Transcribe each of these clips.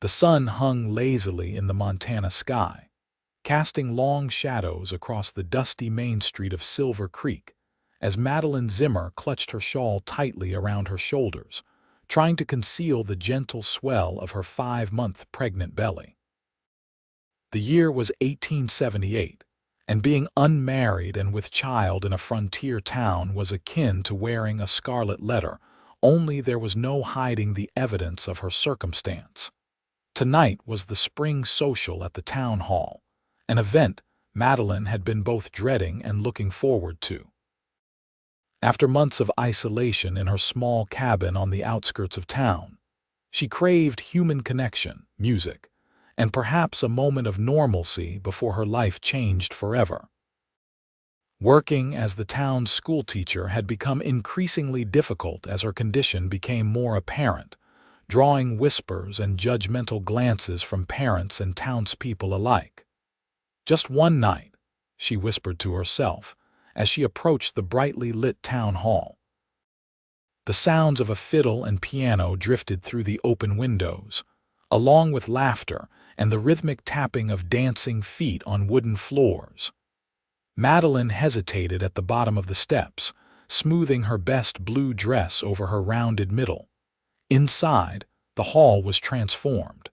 The sun hung lazily in the Montana sky, casting long shadows across the dusty main street of Silver Creek, as Madeline Zimmer clutched her shawl tightly around her shoulders, trying to conceal the gentle swell of her 5-month pregnant belly. The year was 1878, and being unmarried and with child in a frontier town was akin to wearing a scarlet letter, only there was no hiding the evidence of her circumstance. Tonight was the spring social at the town hall, an event Madeline had been both dreading and looking forward to. After months of isolation in her small cabin on the outskirts of town, she craved human connection, music, and perhaps a moment of normalcy before her life changed forever. Working as the town's schoolteacher had become increasingly difficult as her condition became more apparent, drawing whispers and judgmental glances from parents and townspeople alike. Just one night, she whispered to herself as she approached the brightly lit town hall. The sounds of a fiddle and piano drifted through the open windows, along with laughter and the rhythmic tapping of dancing feet on wooden floors. Madeline hesitated at the bottom of the steps, smoothing her best blue dress over her rounded middle. Inside, the hall was transformed.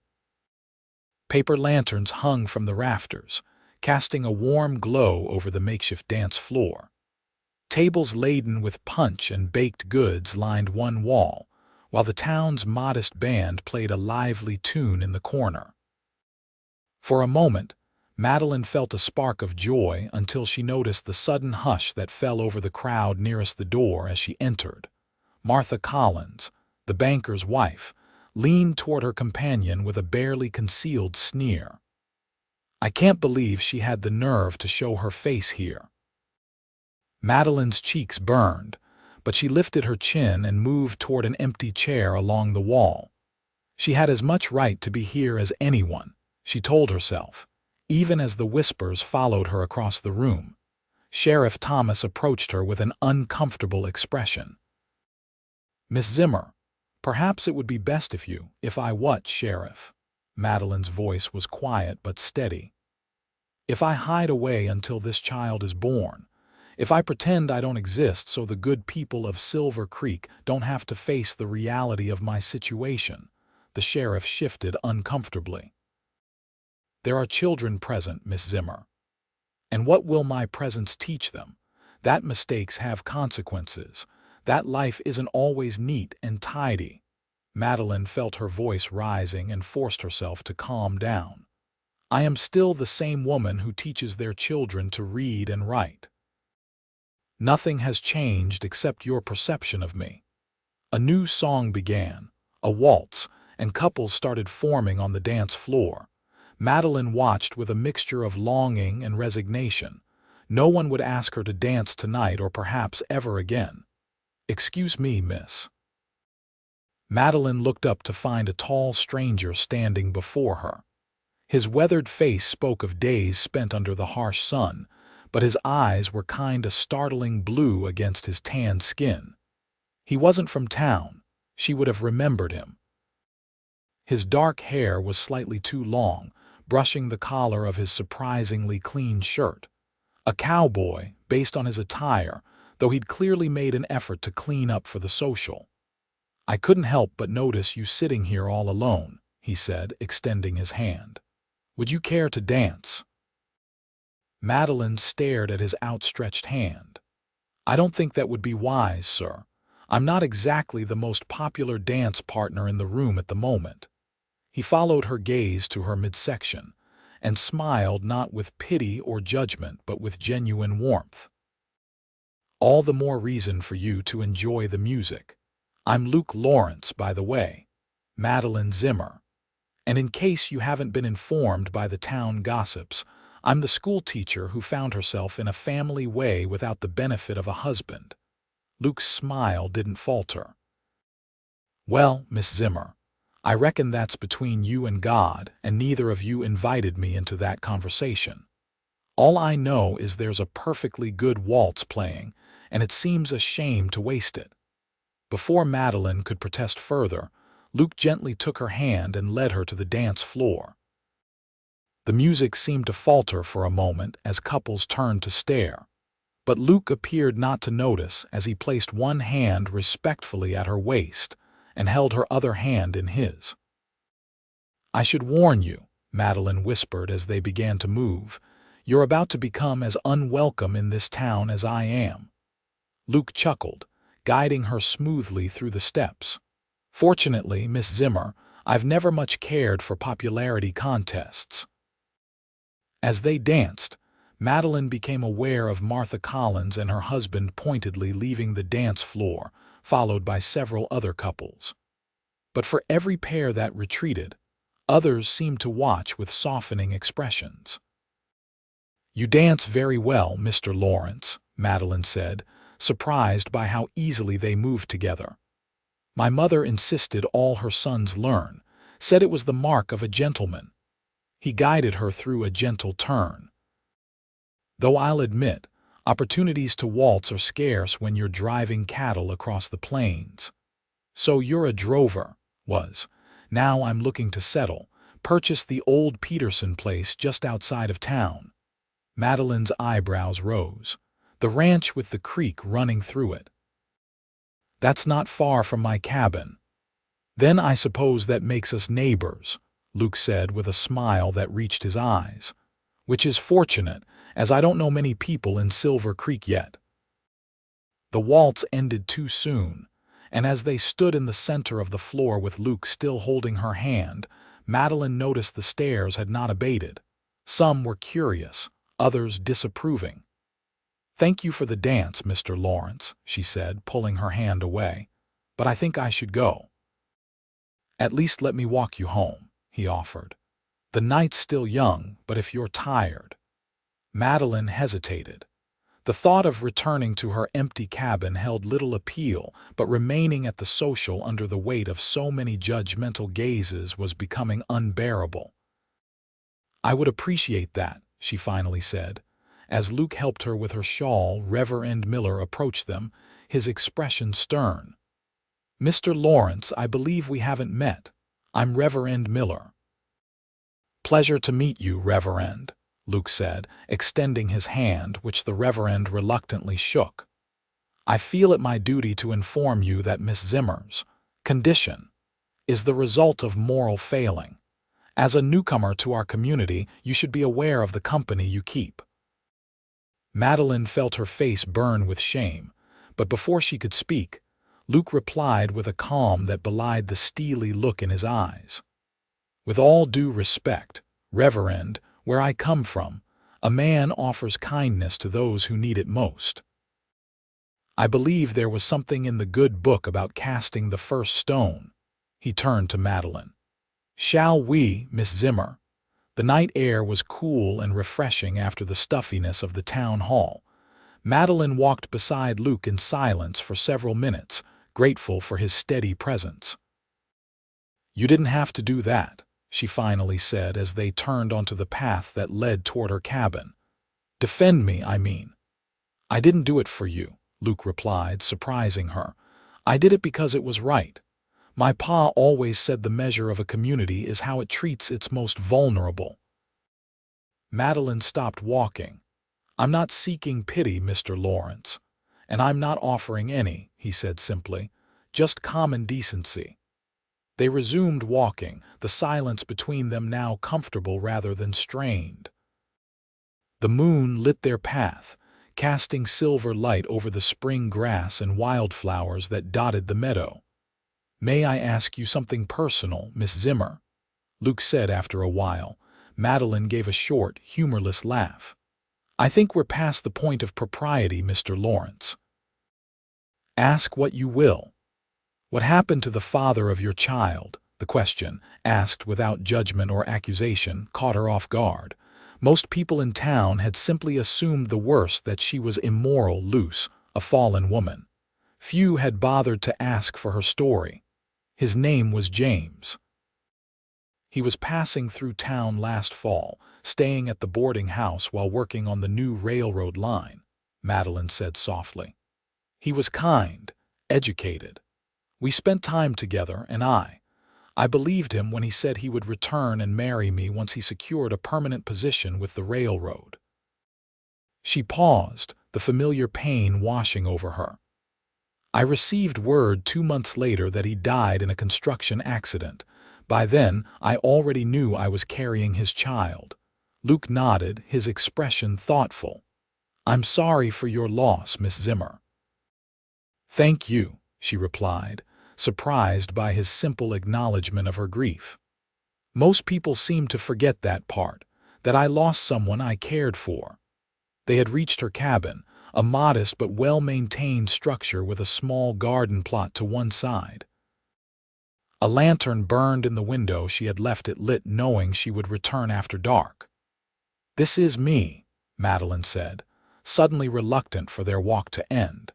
Paper lanterns hung from the rafters, casting a warm glow over the makeshift dance floor. Tables laden with punch and baked goods lined one wall, while the town's modest band played a lively tune in the corner. For a moment, Madeline felt a spark of joy until she noticed the sudden hush that fell over the crowd nearest the door as she entered. Martha Collins, the banker's wife, leaned toward her companion with a barely concealed sneer. "I can't believe she had the nerve to show her face here." Madeline's cheeks burned, but she lifted her chin and moved toward an empty chair along the wall. She had as much right to be here as anyone, she told herself, even as the whispers followed her across the room. Sheriff Thomas approached her with an uncomfortable expression. "Miss Zimmer, perhaps it would be best if I what, Sheriff?" Madeline's voice was quiet but steady. "If I hide away until this child is born, if I pretend I don't exist so the good people of Silver Creek don't have to face the reality of my situation." The sheriff shifted uncomfortably. "There are children present, Miss Zimmer. And what will my presence teach them? That mistakes have consequences. That life isn't always neat and tidy." Madeline felt her voice rising and forced herself to calm down. "I am still the same woman who teaches their children to read and write. Nothing has changed except your perception of me." A new song began, a waltz, and couples started forming on the dance floor. Madeline watched with a mixture of longing and resignation. No one would ask her to dance tonight or perhaps ever again. "Excuse me, miss." Madeline looked up to find a tall stranger standing before her. His weathered face spoke of days spent under the harsh sun, but his eyes were a startling blue against his tanned skin. He wasn't from town. She would have remembered him. His dark hair was slightly too long, brushing the collar of his surprisingly clean shirt. A cowboy, based on his attire, though he'd clearly made an effort to clean up for the social. "I couldn't help but notice you sitting here all alone," he said, extending his hand. "Would you care to dance?" Madeline stared at his outstretched hand. "I don't think that would be wise, sir. I'm not exactly the most popular dance partner in the room at the moment." He followed her gaze to her midsection and smiled not with pity or judgment but with genuine warmth. "All the more reason for you to enjoy the music. I'm Luke Lawrence, by the way, Madeline Zimmer. And in case you haven't been informed by the town gossips, I'm the schoolteacher who found herself in a family way without the benefit of a husband." Luke's smile didn't falter. "Well, Miss Zimmer, I reckon that's between you and God, and neither of you invited me into that conversation. All I know is there's a perfectly good waltz playing, and it seems a shame to waste it." Before Madeline could protest further, Luke gently took her hand and led her to the dance floor. The music seemed to falter for a moment as couples turned to stare, but Luke appeared not to notice as he placed one hand respectfully at her waist and held her other hand in his. "I should warn you," Madeline whispered as they began to move, "you're about to become as unwelcome in this town as I am." Luke chuckled, guiding her smoothly through the steps. "Fortunately, Miss Zimmer, I've never much cared for popularity contests." As they danced, Madeline became aware of Martha Collins and her husband pointedly leaving the dance floor, followed by several other couples. But for every pair that retreated, others seemed to watch with softening expressions. "You dance very well, Mr. Lawrence," Madeline said, surprised by how easily they moved together. "My mother insisted all her sons learn, said it was the mark of a gentleman." He guided her through a gentle turn. "Though I'll admit, opportunities to waltz are scarce when you're driving cattle across the plains. So you're a drover, was. Now I'm looking to settle, purchase the old Peterson place just outside of town." Madeline's eyebrows rose. "The ranch with the creek running through it." "That's not far from my cabin." "Then I suppose that makes us neighbors," Luke said with a smile that reached his eyes. "Which is fortunate, as I don't know many people in Silver Creek yet." The waltz ended too soon, and as they stood in the center of the floor with Luke still holding her hand, Madeline noticed the stares had not abated. Some were curious, others disapproving. "Thank you for the dance, Mr. Lawrence," she said, pulling her hand away, "but I think I should go." "At least let me walk you home," he offered. "The night's still young, but if you're tired—" Madeline hesitated. The thought of returning to her empty cabin held little appeal, but remaining at the social under the weight of so many judgmental gazes was becoming unbearable. "I would appreciate that," she finally said. As Luke helped her with her shawl, Reverend Miller approached them, his expression stern. "Mr. Lawrence, I believe we haven't met. I'm Reverend Miller." "Pleasure to meet you, Reverend," Luke said, extending his hand, which the Reverend reluctantly shook. "I feel it my duty to inform you that Miss Zimmer's condition is the result of moral failing. As a newcomer to our community, you should be aware of the company you keep." Madeline felt her face burn with shame, but before she could speak, Luke replied with a calm that belied the steely look in his eyes. "With all due respect, Reverend, where I come from, a man offers kindness to those who need it most. I believe there was something in the good book about casting the first stone." He turned to Madeline. "Shall we, Miss Zimmer?" The night air was cool and refreshing after the stuffiness of the town hall. Madeline walked beside Luke in silence for several minutes, grateful for his steady presence. "You didn't have to do that," she finally said as they turned onto the path that led toward her cabin. "Defend me, I mean." "I didn't do it for you," Luke replied, surprising her. "I did it because it was right. My pa always said the measure of a community is how it treats its most vulnerable." Madeline stopped walking. "I'm not seeking pity, Mr. Lawrence. And I'm not offering any," he said simply. "Just common decency." They resumed walking, the silence between them now comfortable rather than strained. The moon lit their path, casting silver light over the spring grass and wildflowers that dotted the meadow. "May I ask you something personal, Miss Zimmer?" Luke said after a while. Madeline gave a short, humorless laugh. "I think we're past the point of propriety, Mr. Lawrence." "Ask what you will." "What happened to the father of your child?" The question, asked without judgment or accusation, caught her off guard. Most people in town had simply assumed the worst, that she was immoral, loose, a fallen woman. Few had bothered to ask for her story. His name was James. "He was passing through town last fall, staying at the boarding house while working on the new railroad line," Madeline said softly. "He was kind, educated. We spent time together, and I I believed him when he said he would return and marry me once he secured a permanent position with the railroad." She paused, the familiar pain washing over her. "I received word 2 months later that he died in a construction accident. By then, I already knew I was carrying his child." Luke nodded, his expression thoughtful. "I'm sorry for your loss, Miss Zimmer." "Thank you," she replied, surprised by his simple acknowledgement of her grief. "Most people seem to forget that part, that I lost someone I cared for." They had reached her cabin, a modest but well-maintained structure with a small garden plot to one side. A lantern burned in the window. She had left it lit knowing she would return after dark. "This is me," Madeline said, suddenly reluctant for their walk to end.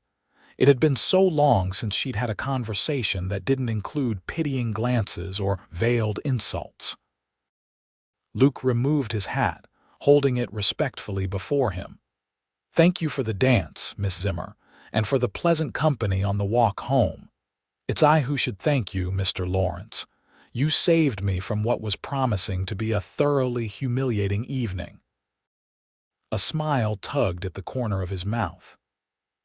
It had been so long since she'd had a conversation that didn't include pitying glances or veiled insults. Luke removed his hat, holding it respectfully before him. "Thank you for the dance, Miss Zimmer, and for the pleasant company on the walk home. It's I who should thank you, Mr. Lawrence. You saved me from what was promising to be a thoroughly humiliating evening." A smile tugged at the corner of his mouth.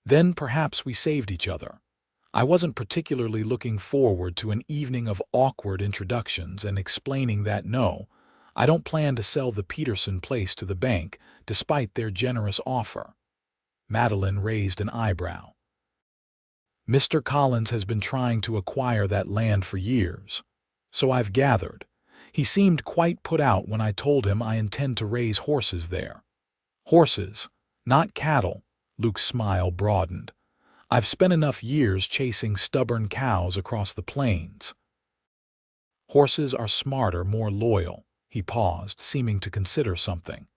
"Then perhaps we saved each other. I wasn't particularly looking forward to an evening of awkward introductions and explaining that no, I don't plan to sell the Peterson place to the bank despite their generous offer." Madeline raised an eyebrow. "Mr. Collins has been trying to acquire that land for years, so I've gathered. He seemed quite put out when I told him I intend to raise horses there." "Horses, not cattle." Luke's smile broadened. "I've spent enough years chasing stubborn cows across the plains." "Horses are smarter, more loyal." He paused, seeming to consider something.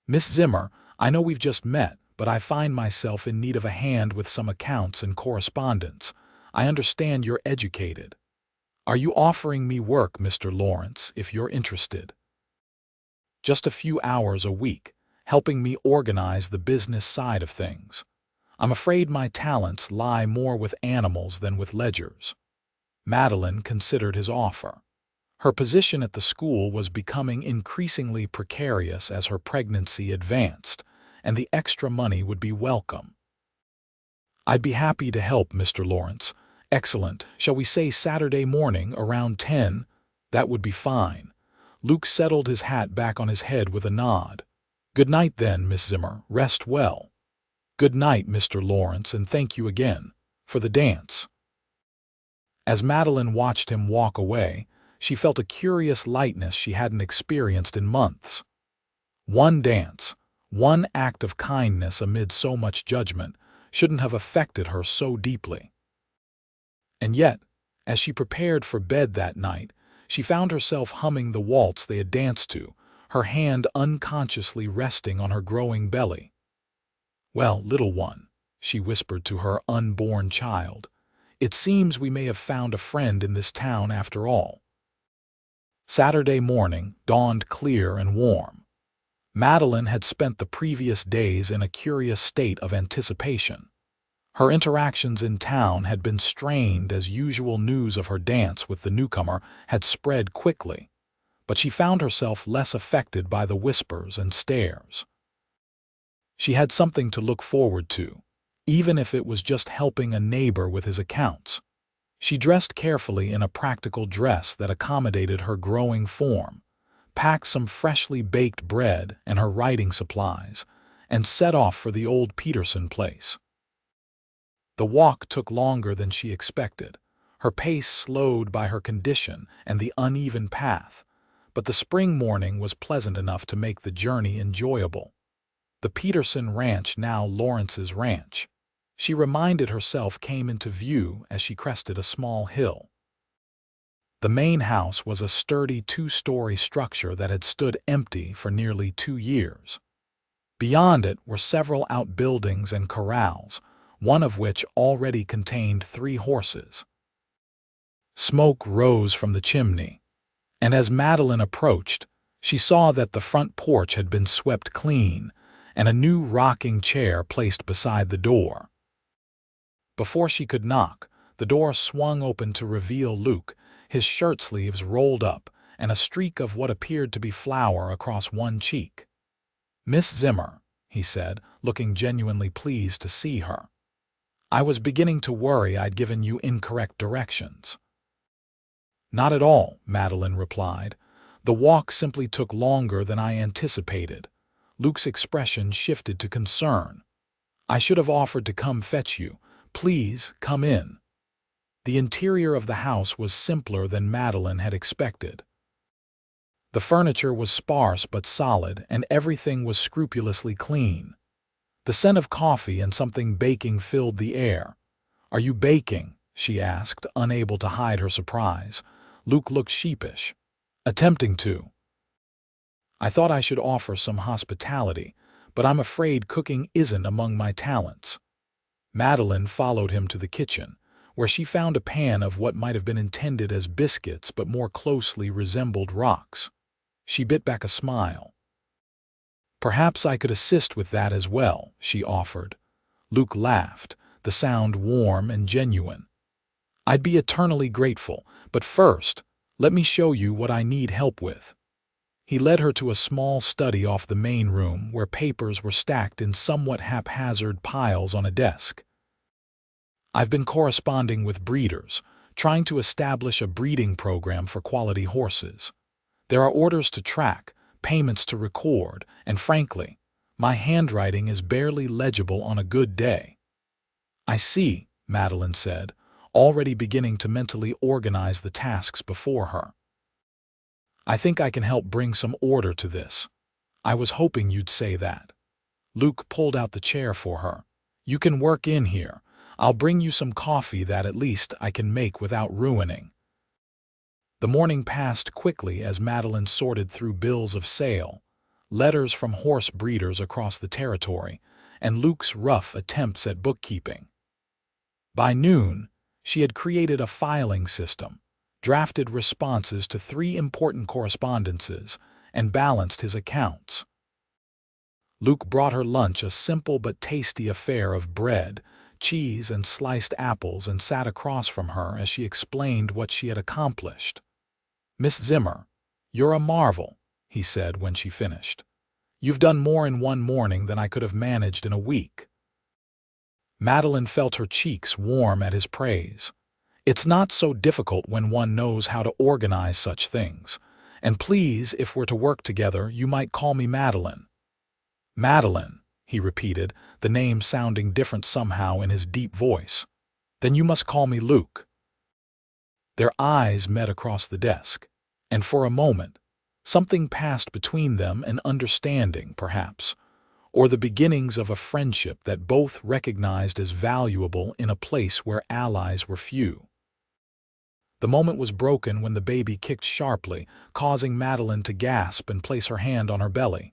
"Miss Zimmer, I know we've just met, but I find myself in need of a hand with some accounts and correspondence. I understand you're educated. Are you offering me work, Mr. Lawrence, if you're interested?" "Just a few hours a week, helping me organize the business side of things. I'm afraid my talents lie more with animals than with ledgers." Madeline considered his offer. Her position at the school was becoming increasingly precarious as her pregnancy advanced, and the extra money would be welcome. "I'd be happy to help, Mr. Lawrence." "Excellent. Shall we say Saturday morning around 10? That would be fine." Luke settled his hat back on his head with a nod. "Good night then, Miss Zimmer. Rest well." "Good night, Mr. Lawrence, and thank you again for the dance." As Madeline watched him walk away, she felt a curious lightness she hadn't experienced in months. One dance, one act of kindness amid so much judgment, shouldn't have affected her so deeply. And yet, as she prepared for bed that night, she found herself humming the waltz they had danced to, her hand unconsciously resting on her growing belly. "Well, little one," she whispered to her unborn child, "it seems we may have found a friend in this town after all." Saturday morning dawned clear and warm. Madeline had spent the previous days in a curious state of anticipation. Her interactions in town had been strained as usual news of her dance with the newcomer had spread quickly, but she found herself less affected by the whispers and stares. She had something to look forward to, even if it was just helping a neighbor with his accounts. She dressed carefully in a practical dress that accommodated her growing form, packed some freshly baked bread and her writing supplies, and set off for the old Peterson place. The walk took longer than she expected, her pace slowed by her condition and the uneven path, but the spring morning was pleasant enough to make the journey enjoyable. The Peterson ranch, now Lawrence's ranch, she reminded herself, came into view as she crested a small hill. The main house was a sturdy 2-story structure that had stood empty for nearly 2 years. Beyond it were several outbuildings and corrals, one of which already contained 3 horses. Smoke rose from the chimney, and as Madeline approached, she saw that the front porch had been swept clean and a new rocking chair placed beside the door. Before she could knock, the door swung open to reveal Luke, his shirt sleeves rolled up, and a streak of what appeared to be flour across one cheek. "Miss Zimmer," he said, looking genuinely pleased to see her. "I was beginning to worry I'd given you incorrect directions." "Not at all," Madeline replied. "The walk simply took longer than I anticipated." Luke's expression shifted to concern. "I should have offered to come fetch you. Please, come in." The interior of the house was simpler than Madeline had expected. The furniture was sparse but solid, and everything was scrupulously clean. The scent of coffee and something baking filled the air. "Are you baking?" she asked, unable to hide her surprise. Luke looked sheepish. "Attempting to. I thought I should offer some hospitality, but I'm afraid cooking isn't among my talents." Madeline followed him to the kitchen, where she found a pan of what might have been intended as biscuits but more closely resembled rocks. She bit back a smile. "Perhaps I could assist with that as well," she offered. Luke laughed, the sound warm and genuine. "I'd be eternally grateful, but first, let me show you what I need help with." He led her to a small study off the main room where papers were stacked in somewhat haphazard piles on a desk. "I've been corresponding with breeders, trying to establish a breeding program for quality horses. There are orders to track, payments to record, and frankly, my handwriting is barely legible on a good day." "I see," Madeline said, already beginning to mentally organize the tasks before her. "I think I can help bring some order to this." "I was hoping you'd say that." Luke pulled out the chair for her. "You can work in here. I'll bring you some coffee that at least I can make without ruining." The morning passed quickly as Madeline sorted through bills of sale, letters from horse breeders across the territory, and Luke's rough attempts at bookkeeping. By noon, she had created a filing system, drafted responses to 3 important correspondences, and balanced his accounts. Luke brought her lunch, a simple but tasty affair of bread, cheese, and sliced apples, and sat across from her as she explained what she had accomplished. "Miss Zimmer, you're a marvel," he said when she finished. "You've done more in one morning than I could have managed in a week." Madeline felt her cheeks warm at his praise. "It's not so difficult when one knows how to organize such things. And please, if we're to work together, you might call me Madeline." "Madeline," he repeated, the name sounding different somehow in his deep voice. "Then you must call me Luke." Their eyes met across the desk, and for a moment, something passed between them, an understanding, perhaps, or the beginnings of a friendship that both recognized as valuable in a place where allies were few. The moment was broken when the baby kicked sharply, causing Madeline to gasp and place her hand on her belly.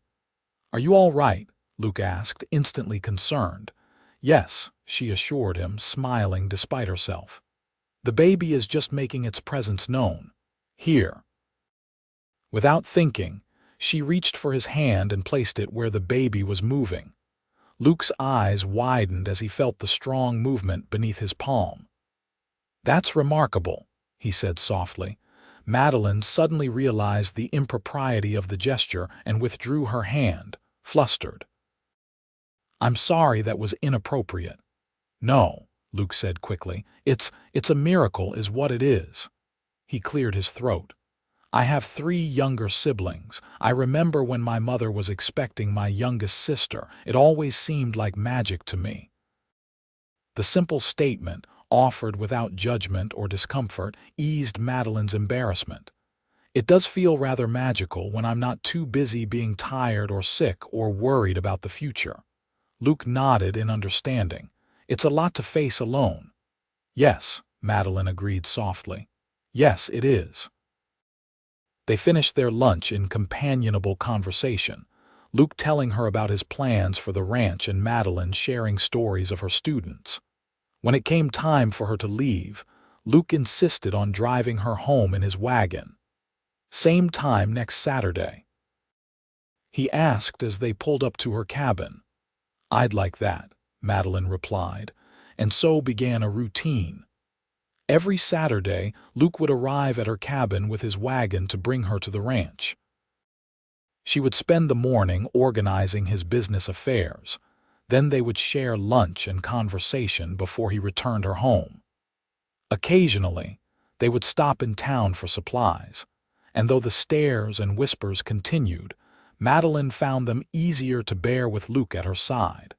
"Are you all right?" Luke asked, instantly concerned. "Yes," she assured him, smiling despite herself. "The baby is just making its presence known. Here." Without thinking, she reached for his hand and placed it where the baby was moving. Luke's eyes widened as he felt the strong movement beneath his palm. "That's remarkable," he said softly. Madeline suddenly realized the impropriety of the gesture and withdrew her hand, flustered. "I'm sorry, that was inappropriate." "No," Luke said quickly. It's a miracle is what it is." He cleared his throat. "I have 3 younger siblings. I remember when my mother was expecting my youngest sister. It always seemed like magic to me." The simple statement, offered without judgment or discomfort, eased Madeline's embarrassment. "It does feel rather magical when I'm not too busy being tired or sick or worried about the future." Luke nodded in understanding. "It's a lot to face alone." "Yes," Madeline agreed softly. "Yes, it is." They finished their lunch in companionable conversation, Luke telling her about his plans for the ranch and Madeline sharing stories of her students. When it came time for her to leave, Luke insisted on driving her home in his wagon. "Same time next Saturday?" he asked as they pulled up to her cabin. "I'd like that," Madeline replied, and so began a routine. Every Saturday, Luke would arrive at her cabin with his wagon to bring her to the ranch. She would spend the morning organizing his business affairs. Then they would share lunch and conversation before he returned her home. Occasionally, they would stop in town for supplies, and though the stares and whispers continued, Madeline found them easier to bear with Luke at her side.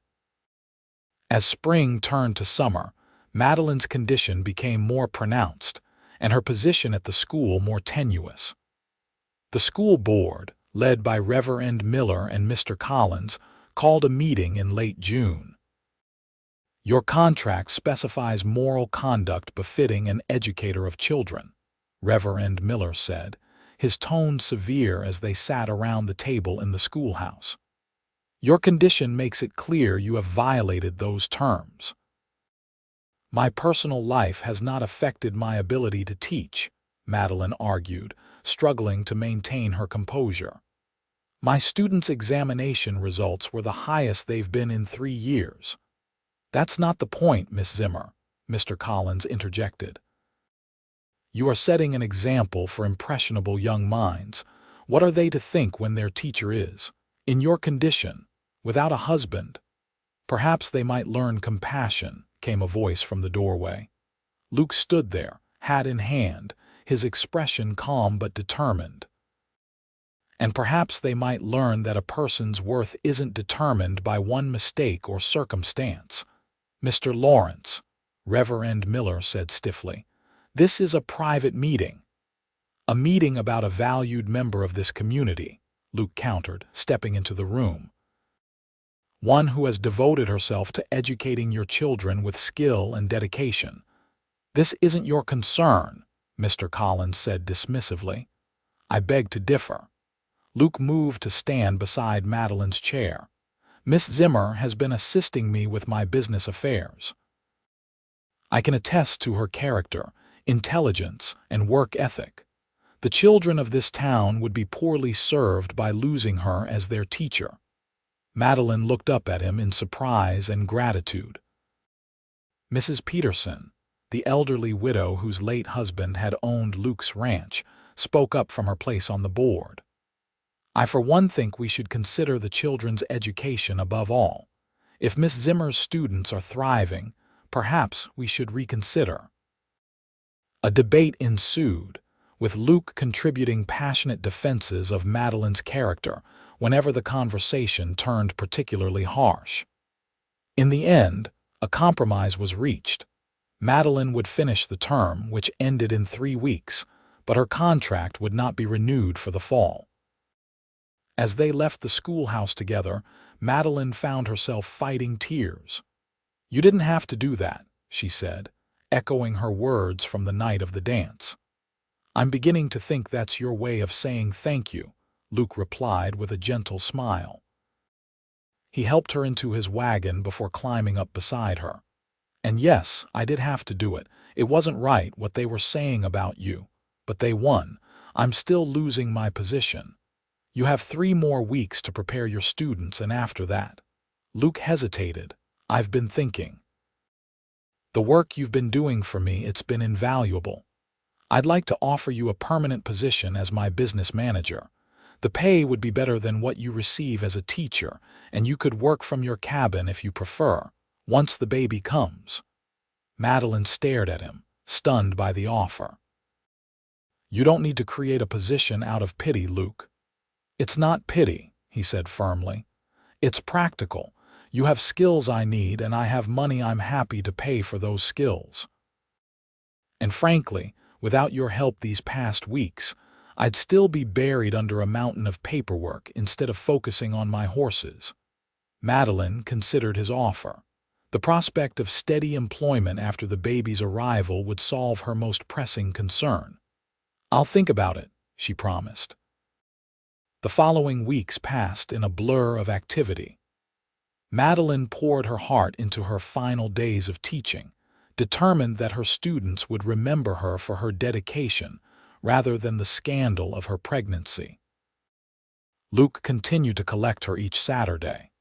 As spring turned to summer, Madeline's condition became more pronounced, and her position at the school more tenuous. The school board, led by Reverend Miller and Mr. Collins, called a meeting in late June. "Your contract specifies moral conduct befitting an educator of children," Reverend Miller said, his tone severe as they sat around the table in the schoolhouse. "Your condition makes it clear you have violated those terms." "My personal life has not affected my ability to teach," Madeline argued, struggling to maintain her composure. "My students' examination results were the highest they've been in 3 years. "That's not the point, Miss Zimmer," Mr. Collins interjected. "You are setting an example for impressionable young minds. What are they to think when their teacher is, in your condition, without a husband?" "Perhaps they might learn compassion," came a voice from the doorway. Luke stood there, hat in hand, his expression calm but determined. "And perhaps they might learn that a person's worth isn't determined by one mistake or circumstance." "Mr. Lawrence," Reverend Miller said stiffly, "this is a private meeting." "A meeting about a valued member of this community," Luke countered, stepping into the room. "One who has devoted herself to educating your children with skill and dedication." "This isn't your concern," Mr. Collins said dismissively. "I beg to differ." Luke moved to stand beside Madeline's chair. "Miss Zimmer has been assisting me with my business affairs. I can attest to her character, intelligence, and work ethic. The children of this town would be poorly served by losing her as their teacher." Madeline looked up at him in surprise and gratitude. Mrs. Peterson, the elderly widow whose late husband had owned Luke's ranch, spoke up from her place on the board. "I for one think we should consider the children's education above all. If Miss Zimmer's students are thriving, perhaps we should reconsider." A debate ensued, with Luke contributing passionate defenses of Madeline's character whenever the conversation turned particularly harsh. In the end, a compromise was reached. Madeline would finish the term, which ended in 3 weeks, but her contract would not be renewed for the fall. As they left the schoolhouse together, Madeline found herself fighting tears. "You didn't have to do that," she said, echoing her words from the night of the dance. "I'm beginning to think that's your way of saying thank you," Luke replied with a gentle smile. He helped her into his wagon before climbing up beside her. "And yes, I did have to do it. It wasn't right what they were saying about you, but they won. I'm still losing my position. You have 3 more weeks to prepare your students, and after that—" Luke hesitated. "I've been thinking. The work you've been doing for me, it's been invaluable. I'd like to offer you a permanent position as my business manager. The pay would be better than what you receive as a teacher, and you could work from your cabin if you prefer, once the baby comes." Madeline stared at him, stunned by the offer. "You don't need to create a position out of pity, Luke." "It's not pity," he said firmly. "It's practical. You have skills I need, and I have money I'm happy to pay for those skills. And frankly, without your help these past weeks, I'd still be buried under a mountain of paperwork instead of focusing on my horses." Madeline considered his offer. The prospect of steady employment after the baby's arrival would solve her most pressing concern. "I'll think about it," she promised. The following weeks passed in a blur of activity. Madeline poured her heart into her final days of teaching, determined that her students would remember her for her dedication rather than the scandal of her pregnancy. Luke continued to collect her each Saturday.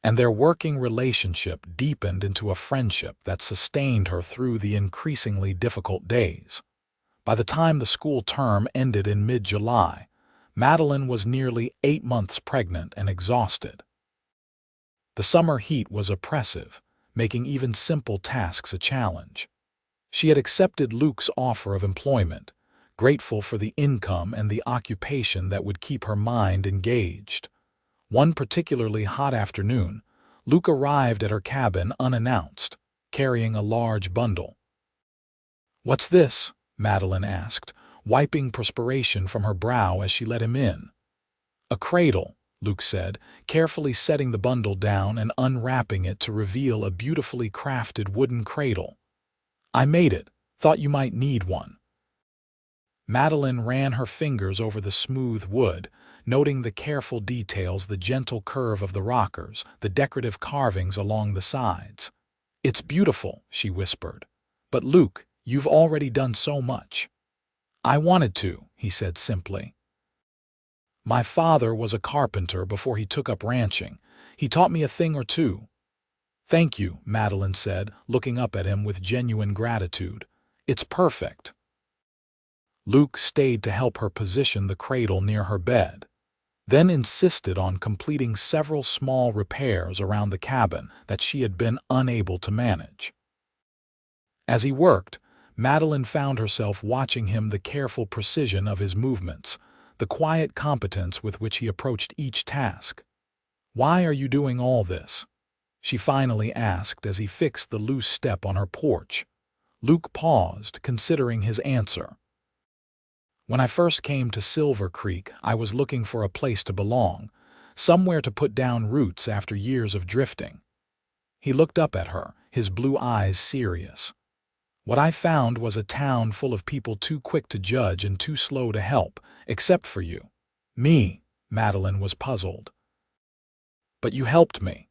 and their working relationship deepened into a friendship that sustained her through the increasingly difficult days. By the time the school term ended in mid-July, Madeline was nearly 8 months pregnant and exhausted. The summer heat was oppressive, making even simple tasks a challenge. She had accepted Luke's offer of employment, grateful for the income and the occupation that would keep her mind engaged. One particularly hot afternoon, Luke arrived at her cabin unannounced, carrying a large bundle. "What's this?" Madeline asked, wiping perspiration from her brow as she let him in. "A cradle," Luke said, carefully setting the bundle down and unwrapping it to reveal a beautifully crafted wooden cradle. "I made it. Thought you might need one." Madeline ran her fingers over the smooth wood, noting the careful details, the gentle curve of the rockers, the decorative carvings along the sides. "It's beautiful," she whispered. "But Luke, you've already done so much." "I wanted to," he said simply. "My father was a carpenter before he took up ranching. He taught me a thing or two." "Thank you," Madeline said, looking up at him with genuine gratitude. "It's perfect." Luke stayed to help her position the cradle near her bed, then insisted on completing several small repairs around the cabin that she had been unable to manage. As he worked, Madeline found herself watching him, the careful precision of his movements, the quiet competence with which he approached each task. "Why are you doing all this?" she finally asked as he fixed the loose step on her porch. Luke paused, considering his answer. "When I first came to Silver Creek, I was looking for a place to belong, somewhere to put down roots after years of drifting." He looked up at her, his blue eyes serious. "What I found was a town full of people too quick to judge and too slow to help, except for you." "Me?" Madeline was puzzled. "But you helped me.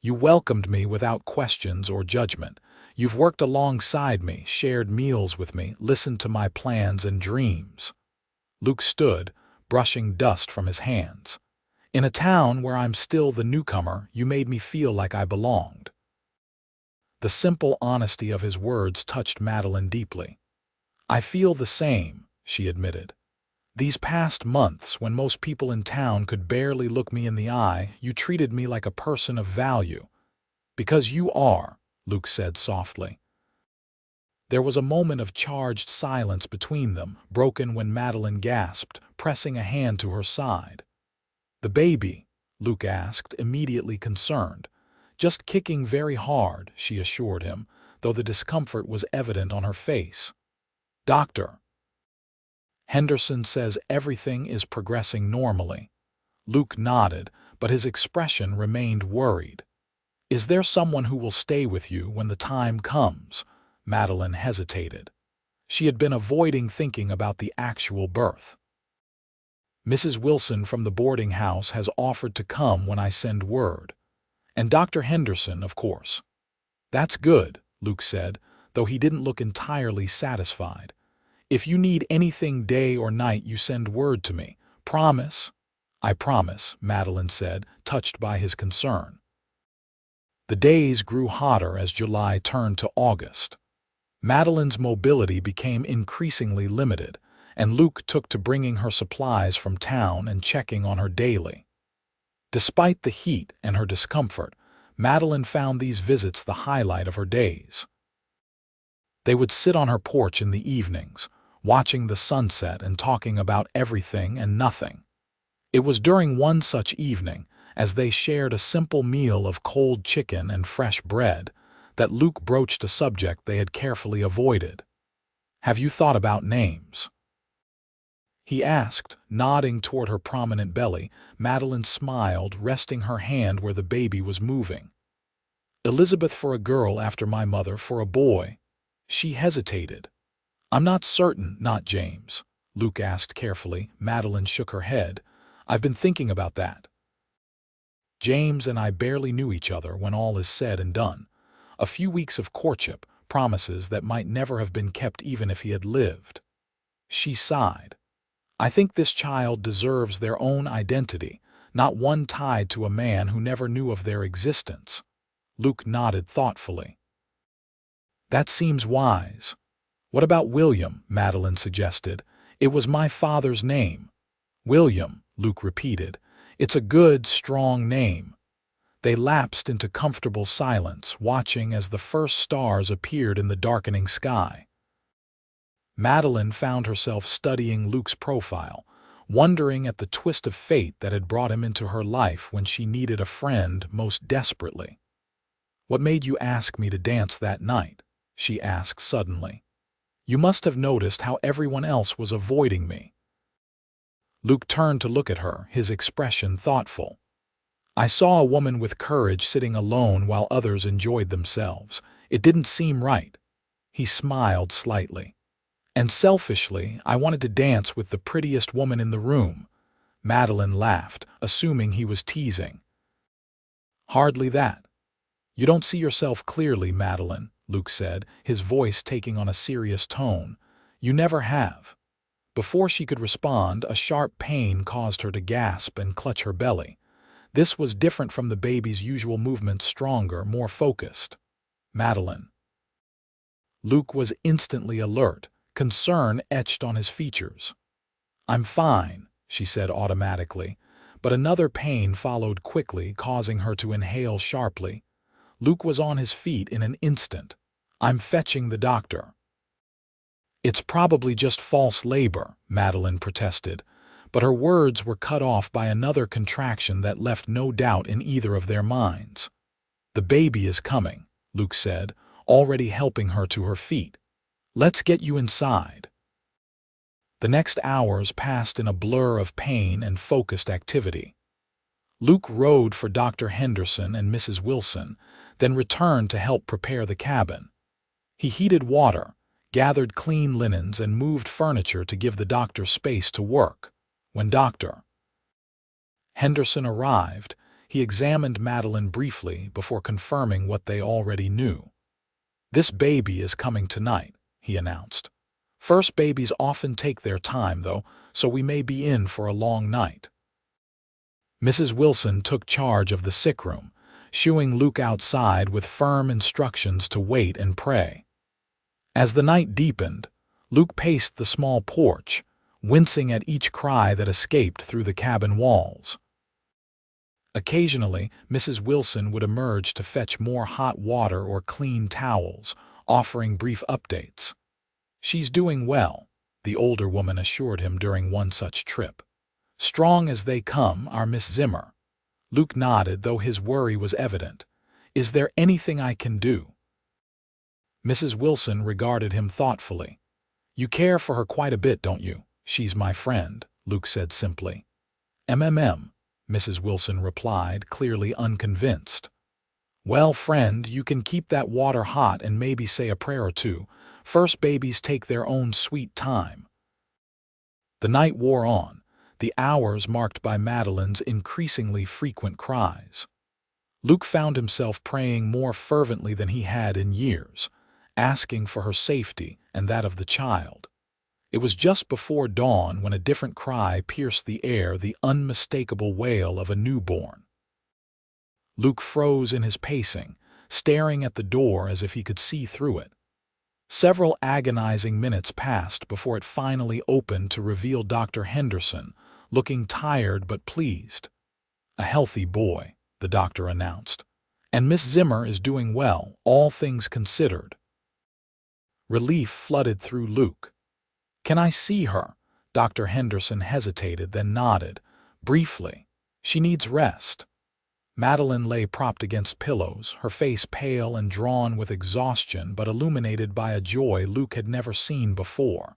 You welcomed me without questions or judgment. You've worked alongside me, shared meals with me, listened to my plans and dreams." Luke stood, brushing dust from his hands. "In a town where I'm still the newcomer, you made me feel like I belonged." The simple honesty of his words touched Madeline deeply. "I feel the same," she admitted. "These past months, when most people in town could barely look me in the eye, you treated me like a person of value." "Because you are," Luke said softly. There was a moment of charged silence between them, broken when Madeline gasped, pressing a hand to her side. "The baby?" Luke asked, immediately concerned. "Just kicking very hard," she assured him, though the discomfort was evident on her face. "Doctor Henderson says everything is progressing normally." Luke nodded, but his expression remained worried. "Is there someone who will stay with you when the time comes?" Madeline hesitated. She had been avoiding thinking about the actual birth. "Mrs. Wilson from the boarding house has offered to come when I send word. And Dr. Henderson, of course." "That's good," Luke said, though he didn't look entirely satisfied. "If you need anything day or night, you send word to me. Promise?" "I promise," Madeline said, touched by his concern. The days grew hotter as July turned to August. Madeline's mobility became increasingly limited, and Luke took to bringing her supplies from town and checking on her daily. Despite the heat and her discomfort, Madeline found these visits the highlight of her days. They would sit on her porch in the evenings, watching the sunset and talking about everything and nothing. It was during one such evening, as they shared a simple meal of cold chicken and fresh bread, that Luke broached a subject they had carefully avoided. "Have you thought about names?" he asked, nodding toward her prominent belly. Madeline smiled, resting her hand where the baby was moving. "Elizabeth for a girl after my mother for a boy." She hesitated. "I'm not certain, not James," Luke asked carefully. Madeline shook her head. "I've been thinking about that. James and I barely knew each other when all is said and done. A few weeks of courtship, promises that might never have been kept even if he had lived." She sighed. "I think this child deserves their own identity, not one tied to a man who never knew of their existence. Luke nodded thoughtfully. That seems wise. What about William? Madeline suggested. It was my father's name. William, Luke repeated. It's a good, strong name. They lapsed into comfortable silence, watching as the first stars appeared in the darkening sky. Madeline found herself studying Luke's profile, wondering at the twist of fate that had brought him into her life when she needed a friend most desperately. "What made you ask me to dance that night?" she asked suddenly. "You must have noticed how everyone else was avoiding me." Luke turned to look at her, his expression thoughtful. "I saw a woman with courage sitting alone while others enjoyed themselves. It didn't seem right." He smiled slightly. "And selfishly, I wanted to dance with the prettiest woman in the room." Madeline laughed, assuming he was teasing. "Hardly that. You don't see yourself clearly, Madeline," Luke said, his voice taking on a serious tone. "You never have." Before she could respond, a sharp pain caused her to gasp and clutch her belly. This was different from the baby's usual movements, stronger, more focused. "Madeline." Luke was instantly alert, concern etched on his features. "I'm fine," she said automatically, but another pain followed quickly, causing her to inhale sharply. Luke was on his feet in an instant. "I'm fetching the doctor." "It's probably just false labor," Madeline protested, but her words were cut off by another contraction that left no doubt in either of their minds. "The baby is coming," Luke said, already helping her to her feet. "Let's get you inside." The next hours passed in a blur of pain and focused activity. Luke rode for Dr. Henderson and Mrs. Wilson, then returned to help prepare the cabin. He heated water, gathered clean linens, and moved furniture to give the doctor space to work. When Dr. Henderson arrived, he examined Madeline briefly before confirming what they already knew. "This baby is coming tonight," he announced. "First babies often take their time, though, so we may be in for a long night." Mrs. Wilson took charge of the sick room, shooing Luke outside with firm instructions to wait and pray. As the night deepened, Luke paced the small porch, wincing at each cry that escaped through the cabin walls. Occasionally, Mrs. Wilson would emerge to fetch more hot water or clean towels, offering brief updates. "She's doing well," the older woman assured him during one such trip. "Strong as they come, our Miss Zimmer." Luke nodded, though his worry was evident. "Is there anything I can do?" Mrs. Wilson regarded him thoughtfully. "You care for her quite a bit, don't you?" "She's my friend," Luke said simply. Mrs. Wilson replied, clearly unconvinced. "Well, friend, you can keep that water hot and maybe say a prayer or two. First babies take their own sweet time." The night wore on, the hours marked by Madeline's increasingly frequent cries. Luke found himself praying more fervently than he had in years, asking for her safety and that of the child. It was just before dawn when a different cry pierced the air, the unmistakable wail of a newborn. Luke froze in his pacing, staring at the door as if he could see through it. Several agonizing minutes passed before it finally opened to reveal Dr. Henderson, looking tired but pleased. "A healthy boy," the doctor announced, "and Miss Zimmer is doing well, all things considered." Relief flooded through Luke. "Can I see her?" Dr. Henderson hesitated, then nodded. "Briefly. She needs rest." Madeline lay propped against pillows, her face pale and drawn with exhaustion but illuminated by a joy Luke had never seen before.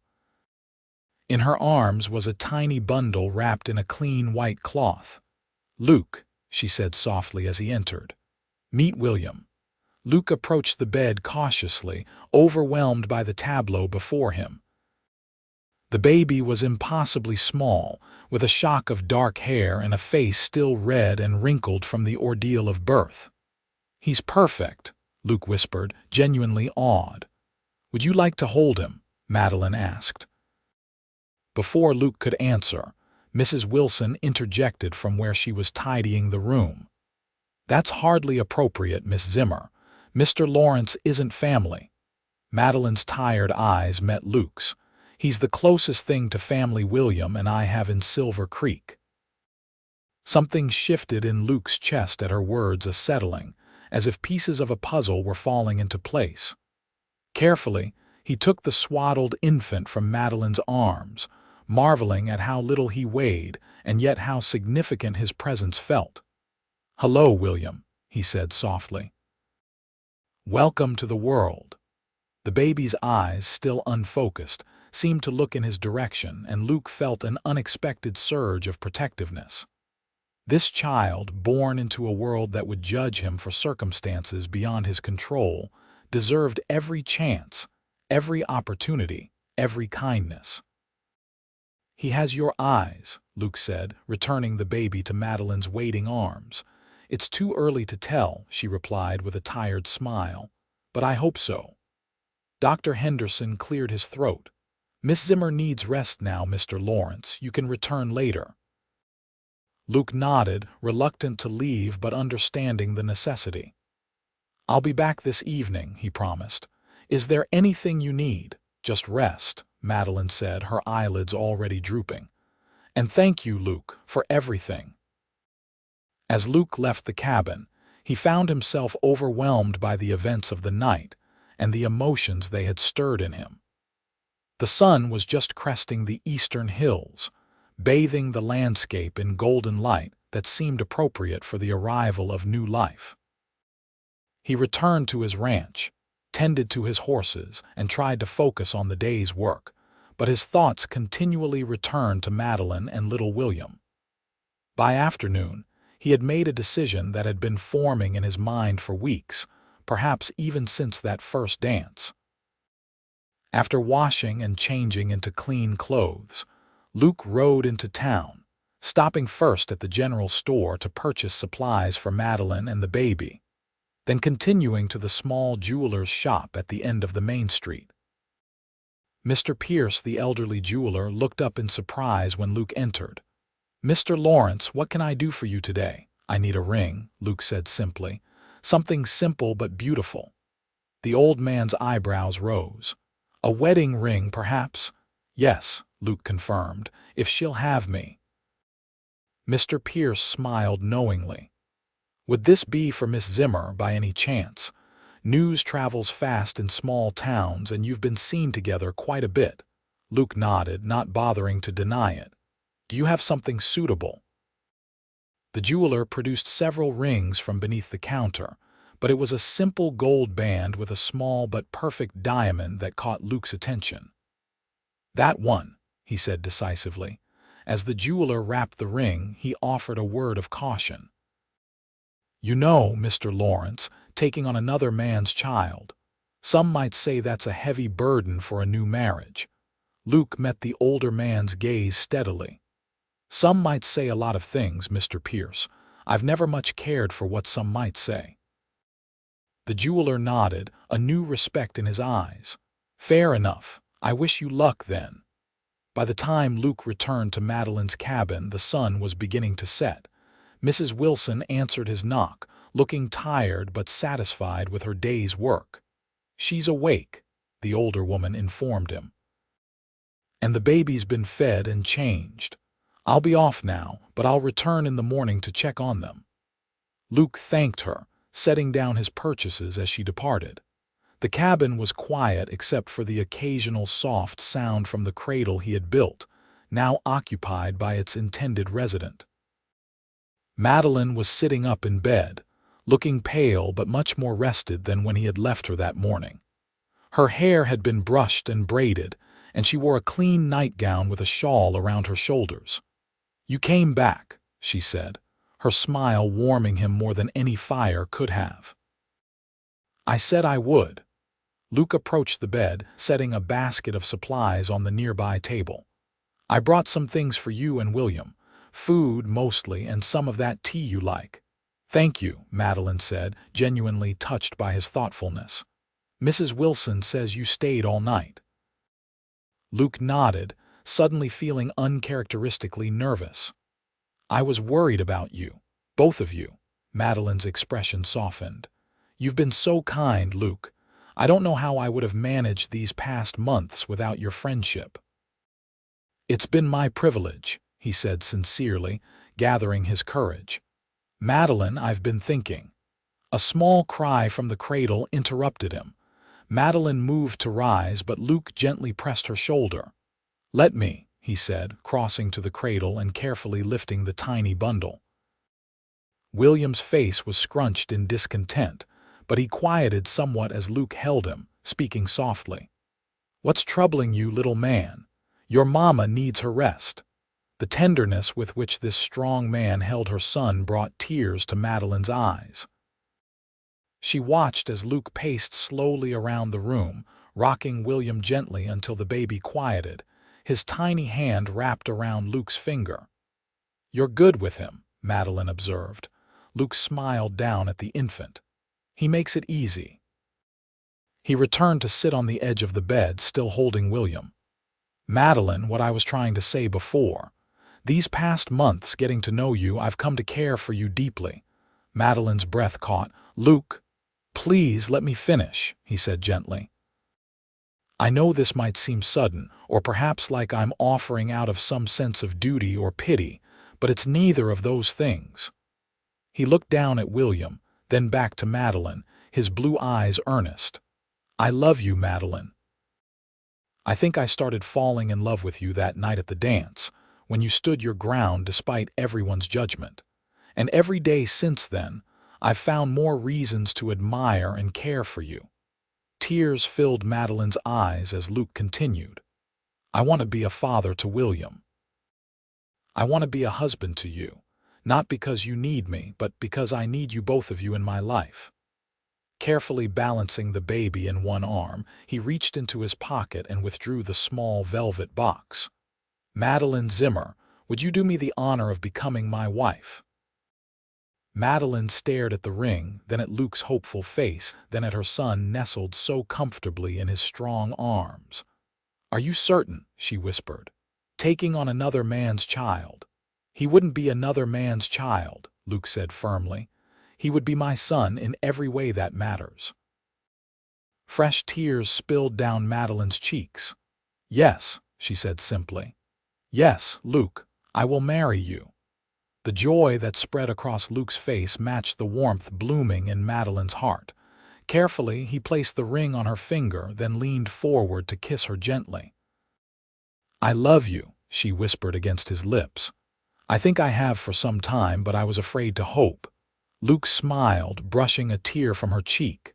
In her arms was a tiny bundle wrapped in a clean white cloth. "Luke," she said softly as he entered. "Meet William." Luke approached the bed cautiously, overwhelmed by the tableau before him. The baby was impossibly small, with a shock of dark hair and a face still red and wrinkled from the ordeal of birth. "He's perfect," Luke whispered, genuinely awed. "Would you like to hold him?" Madeline asked. Before Luke could answer, Mrs. Wilson interjected from where she was tidying the room. "That's hardly appropriate, Miss Zimmer. Mr. Lawrence isn't family." Madeline's tired eyes met Luke's. "He's the closest thing to family William and I have in Silver Creek." Something shifted in Luke's chest at her words, a settling, as if pieces of a puzzle were falling into place. Carefully, he took the swaddled infant from Madeline's arms, marveling at how little he weighed and yet how significant his presence felt. "Hello, William," he said softly. "Welcome to the world." The baby's eyes, still unfocused, seemed to look in his direction, and Luke felt an unexpected surge of protectiveness. This child, born into a world that would judge him for circumstances beyond his control, deserved every chance, every opportunity, every kindness. "He has your eyes," Luke said, returning the baby to Madeline's waiting arms. "It's too early to tell," she replied with a tired smile, "but I hope so." Dr. Henderson cleared his throat. "Miss Zimmer needs rest now, Mr. Lawrence. You can return later." Luke nodded, reluctant to leave but understanding the necessity. "I'll be back this evening," he promised. "Is there anything you need?" "Just rest," Madeline said, her eyelids already drooping. "And thank you, Luke, for everything." As Luke left the cabin, he found himself overwhelmed by the events of the night and the emotions they had stirred in him. The sun was just cresting the eastern hills, bathing the landscape in golden light that seemed appropriate for the arrival of new life. He returned to his ranch, tended to his horses, and tried to focus on the day's work, but his thoughts continually returned to Madeline and little William. By afternoon, he had made a decision that had been forming in his mind for weeks, perhaps even since that first dance. After washing and changing into clean clothes, Luke rode into town, stopping first at the general store to purchase supplies for Madeline and the baby, then continuing to the small jeweler's shop at the end of the main street. Mr. Pierce, the elderly jeweler, looked up in surprise when Luke entered. "Mr. Lawrence, what can I do for you today?" "I need a ring," Luke said simply. "Something simple but beautiful." The old man's eyebrows rose. "A wedding ring, perhaps?" "Yes," Luke confirmed, "if she'll have me." Mr. Pierce smiled knowingly. "Would this be for Miss Zimmer, by any chance? News travels fast in small towns, and you've been seen together quite a bit." Luke nodded, not bothering to deny it. "Do you have something suitable?" The jeweler produced several rings from beneath the counter, but it was a simple gold band with a small but perfect diamond that caught Luke's attention. "That one," he said decisively. As the jeweler wrapped the ring, he offered a word of caution. "You know, Mr. Lawrence, taking on another man's child. Some might say that's a heavy burden for a new marriage." Luke met the older man's gaze steadily. "Some might say a lot of things, Mr. Pierce. I've never much cared for what some might say." The jeweler nodded, a new respect in his eyes. "Fair enough. I wish you luck, then." By the time Luke returned to Madeline's cabin, the sun was beginning to set. Mrs. Wilson answered his knock, looking tired but satisfied with her day's work. "She's awake," the older woman informed him. "And the baby's been fed and changed. I'll be off now, but I'll return in the morning to check on them." Luke thanked her, setting down his purchases as she departed. The cabin was quiet except for the occasional soft sound from the cradle he had built, now occupied by its intended resident. Madeline was sitting up in bed, looking pale but much more rested than when he had left her that morning. Her hair had been brushed and braided, and she wore a clean nightgown with a shawl around her shoulders. "You came back," she said, her smile warming him more than any fire could have. "I said I would." Luke approached the bed, setting a basket of supplies on the nearby table. "I brought some things for you and William. Food, mostly, and some of that tea you like." "Thank you," Madeline said, genuinely touched by his thoughtfulness. "Mrs. Wilson says you stayed all night." Luke nodded, suddenly feeling uncharacteristically nervous. "I was worried about you, both of you." Madeline's expression softened. "You've been so kind, Luke. I don't know how I would have managed these past months without your friendship." "It's been my privilege," he said sincerely, gathering his courage. "Madeline, I've been thinking." A small cry from the cradle interrupted him. Madeline moved to rise, but Luke gently pressed her shoulder. "Let me," he said, crossing to the cradle and carefully lifting the tiny bundle. William's face was scrunched in discontent, but he quieted somewhat as Luke held him, speaking softly. "What's troubling you, little man? Your mama needs her rest." The tenderness with which this strong man held her son brought tears to Madeline's eyes. She watched as Luke paced slowly around the room, rocking William gently until the baby quieted, his tiny hand wrapped around Luke's finger. "You're good with him," Madeline observed. Luke smiled down at the infant. "He makes it easy." He returned to sit on the edge of the bed, still holding William. "Madeline, what I was trying to say before. These past months getting to know you, I've come to care for you deeply." Madeline's breath caught. "Luke, please let me finish," he said gently. "I know this might seem sudden, or perhaps like I'm offering out of some sense of duty or pity, but it's neither of those things." He looked down at William, then back to Madeline, his blue eyes earnest. "I love you, Madeline. I think I started falling in love with you that night at the dance, when you stood your ground despite everyone's judgment. And every day since then, I've found more reasons to admire and care for you." Tears filled Madeline's eyes as Luke continued. "I want to be a father to William. I want to be a husband to you, not because you need me, but because I need you, both of you, in my life." Carefully balancing the baby in one arm, he reached into his pocket and withdrew the small velvet box. "Madeline Zimmer, would you do me the honor of becoming my wife?" Madeline stared at the ring, then at Luke's hopeful face, then at her son nestled so comfortably in his strong arms. "Are you certain?" she whispered. "Taking on another man's child." "He wouldn't be another man's child," Luke said firmly. "He would be my son in every way that matters." Fresh tears spilled down Madeline's cheeks. "Yes," she said simply. "Yes, Luke, I will marry you." The joy that spread across Luke's face matched the warmth blooming in Madeline's heart. Carefully, he placed the ring on her finger, then leaned forward to kiss her gently. "I love you," she whispered against his lips. "I think I have for some time, but I was afraid to hope." Luke smiled, brushing a tear from her cheek.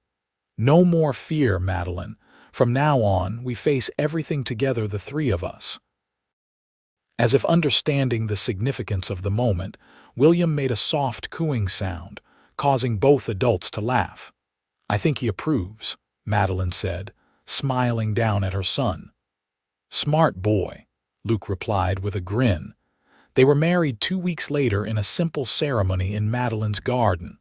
"No more fear, Madeline. From now on, we face everything together, the three of us." As if understanding the significance of the moment, William made a soft cooing sound, causing both adults to laugh. "I think he approves," Madeline said, smiling down at her son. "Smart boy," Luke replied with a grin. They were married 2 weeks later in a simple ceremony in Madeline's garden.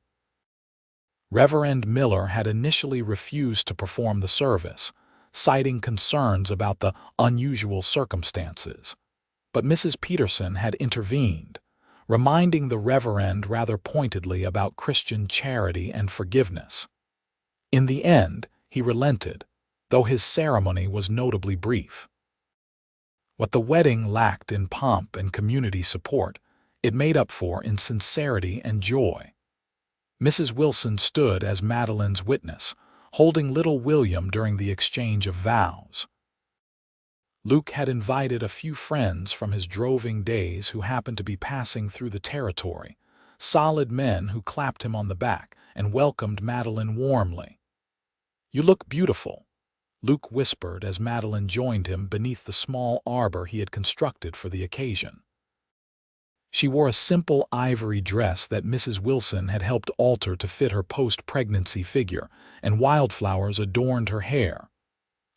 Reverend Miller had initially refused to perform the service, citing concerns about the unusual circumstances. But Mrs. Peterson had intervened, reminding the Reverend rather pointedly about Christian charity and forgiveness. In the end, he relented, though his ceremony was notably brief. What the wedding lacked in pomp and community support, it made up for in sincerity and joy. Mrs. Wilson stood as Madeline's witness, holding little William during the exchange of vows. Luke had invited a few friends from his droving days who happened to be passing through the territory, solid men who clapped him on the back and welcomed Madeline warmly. "You look beautiful," Luke whispered as Madeline joined him beneath the small arbor he had constructed for the occasion. She wore a simple ivory dress that Mrs. Wilson had helped alter to fit her post-pregnancy figure, and wildflowers adorned her hair.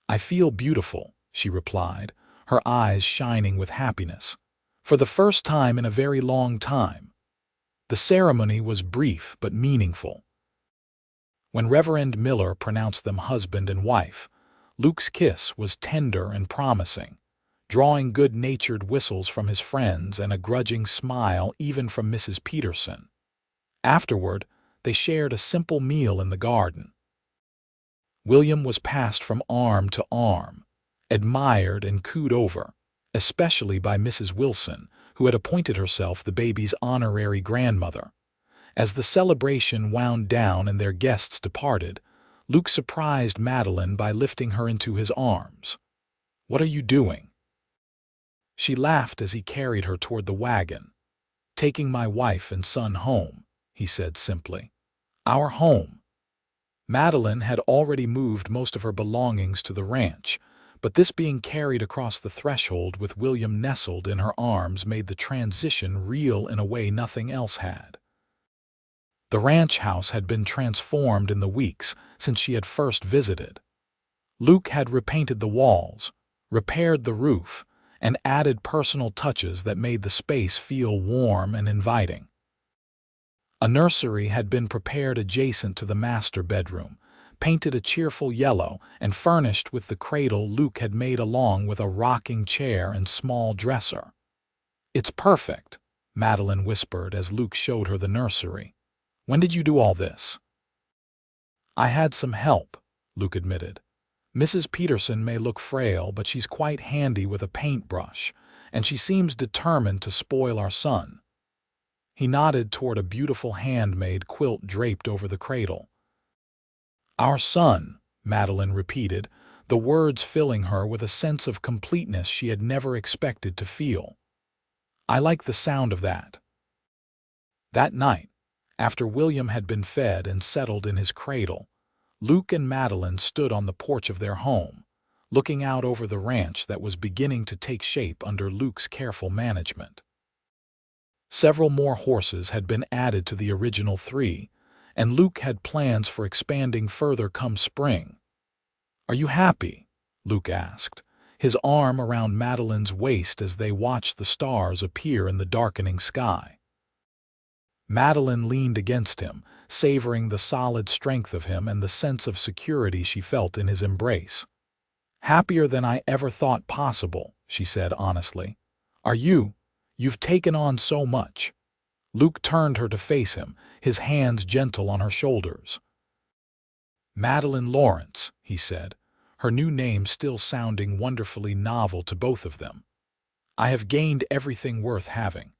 "I feel beautiful," she replied, her eyes shining with happiness. "For the first time in a very long time." The ceremony was brief but meaningful. When Reverend Miller pronounced them husband and wife, Luke's kiss was tender and promising. drawing good-natured whistles from his friends and a grudging smile even from Mrs. Peterson. Afterward, they shared a simple meal in the garden. William was passed from arm to arm, admired and cooed over, especially by Mrs. Wilson, who had appointed herself the baby's honorary grandmother. As the celebration wound down and their guests departed, Luke surprised Madeline by lifting her into his arms. "What are you doing?" She laughed as he carried her toward the wagon. "Taking my wife and son home," he said simply. "Our home." Madeline had already moved most of her belongings to the ranch, but this being carried across the threshold with William nestled in her arms made the transition real in a way nothing else had. The ranch house had been transformed in the weeks since she had first visited. Luke had repainted the walls, repaired the roof, and added personal touches that made the space feel warm and inviting. A nursery had been prepared adjacent to the master bedroom, painted a cheerful yellow and furnished with the cradle Luke had made along with a rocking chair and small dresser. "It's perfect," Madeline whispered as Luke showed her the nursery. "When did you do all this?" "I had some help," Luke admitted. "Mrs. Peterson may look frail, but she's quite handy with a paintbrush, and she seems determined to spoil our son." He nodded toward a beautiful handmade quilt draped over the cradle. "Our son," Madeline repeated, the words filling her with a sense of completeness she had never expected to feel. "I like the sound of that." That night, after William had been fed and settled in his cradle, Luke and Madeline stood on the porch of their home, looking out over the ranch that was beginning to take shape under Luke's careful management. Several more horses had been added to the original 3, and Luke had plans for expanding further come spring. "Are you happy?" Luke asked, his arm around Madeline's waist as they watched the stars appear in the darkening sky. Madeline leaned against him, savoring the solid strength of him and the sense of security she felt in his embrace. "Happier than I ever thought possible," she said honestly. "Are you? You've taken on so much." Luke turned her to face him, his hands gentle on her shoulders. "Madeline Lawrence," he said, her new name still sounding wonderfully novel to both of them. "I have gained everything worth having.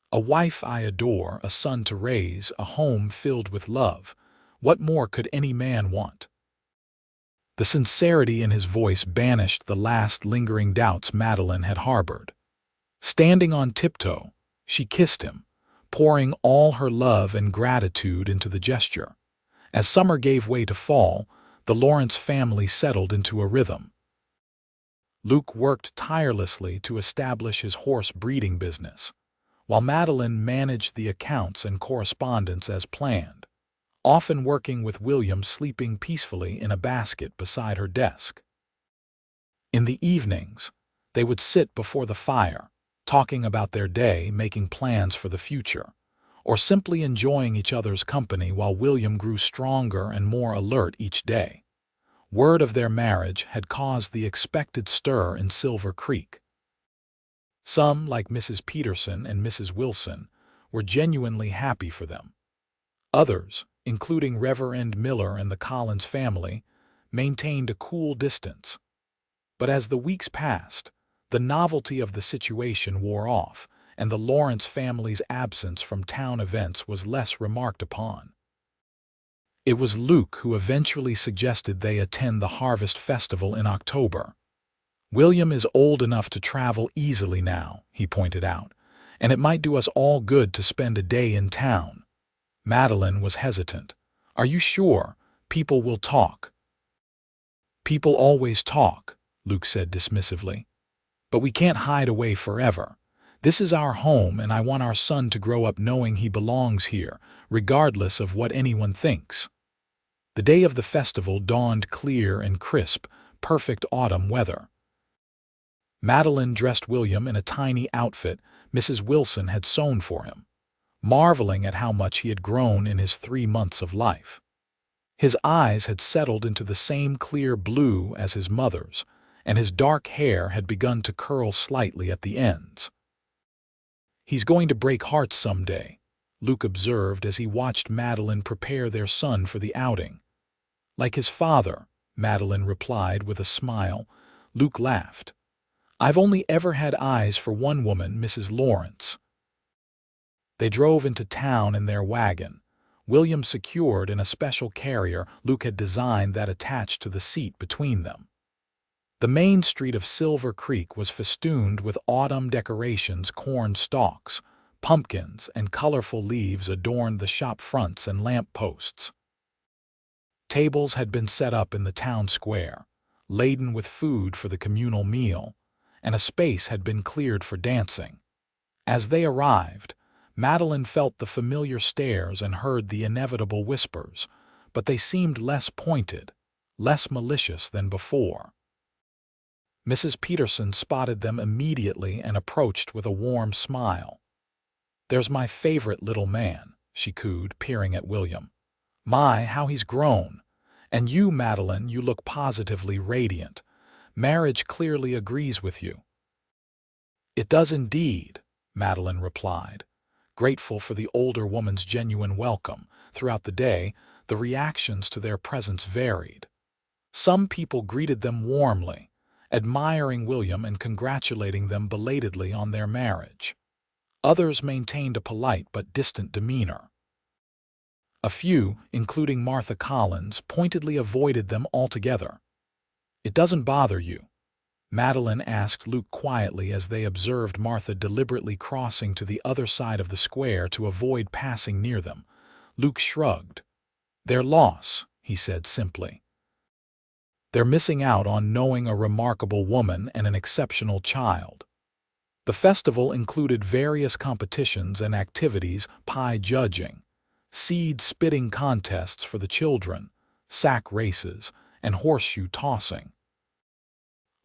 A wife I adore, a son to raise, a home filled with love. What more could any man want?" The sincerity in his voice banished the last lingering doubts Madeline had harbored. Standing on tiptoe, she kissed him, pouring all her love and gratitude into the gesture. As summer gave way to fall, the Lawrence family settled into a rhythm. Luke worked tirelessly to establish his horse breeding business, while Madeline managed the accounts and correspondence as planned, often working with William sleeping peacefully in a basket beside her desk. In the evenings, they would sit before the fire, talking about their day, making plans for the future, or simply enjoying each other's company while William grew stronger and more alert each day. Word of their marriage had caused the expected stir in Silver Creek. Some, like Mrs. Peterson and Mrs. Wilson, were genuinely happy for them. Others, including Reverend Miller and the Collins family, maintained a cool distance. But as the weeks passed, the novelty of the situation wore off, and the Lawrence family's absence from town events was less remarked upon. It was Luke who eventually suggested they attend the Harvest Festival in October. "William is old enough to travel easily now," he pointed out, "and it might do us all good to spend a day in town." Madeline was hesitant. "Are you sure? People will talk." "People always talk," Luke said dismissively. "But we can't hide away forever. This is our home, and I want our son to grow up knowing he belongs here, regardless of what anyone thinks." The day of the festival dawned clear and crisp, perfect autumn weather. Madeline dressed William in a tiny outfit Mrs. Wilson had sewn for him, marveling at how much he had grown in his 3 months of life. His eyes had settled into the same clear blue as his mother's, and his dark hair had begun to curl slightly at the ends. "He's going to break hearts someday," Luke observed as he watched Madeline prepare their son for the outing. "Like his father," Madeline replied with a smile. Luke laughed. "I've only ever had eyes for one woman, Mrs. Lawrence." They drove into town in their wagon, William secured in a special carrier Luke had designed that attached to the seat between them. The main street of Silver Creek was festooned with autumn decorations. Corn stalks, pumpkins, and colorful leaves adorned the shop fronts and lamp posts. Tables had been set up in the town square, laden with food for the communal meal, and a space had been cleared for dancing. As they arrived, Madeline felt the familiar stares and heard the inevitable whispers, but they seemed less pointed, less malicious than before. Mrs. Peterson spotted them immediately and approached with a warm smile. "There's my favorite little man," she cooed, peering at William. "My, how he's grown! And you, Madeline, you look positively radiant. Marriage clearly agrees with you." "It does indeed," Madeline replied, grateful for the older woman's genuine welcome. Throughout the day, the reactions to their presence varied. Some people greeted them warmly, admiring William and congratulating them belatedly on their marriage. Others maintained a polite but distant demeanor. A few, including Martha Collins, pointedly avoided them altogether. "It doesn't bother you?" Madeline asked Luke quietly as they observed Martha deliberately crossing to the other side of the square to avoid passing near them. Luke shrugged. "Their loss," he said simply. "They're missing out on knowing a remarkable woman and an exceptional child." The festival included various competitions and activities: pie judging, seed spitting contests for the children, sack races, and horseshoe tossing.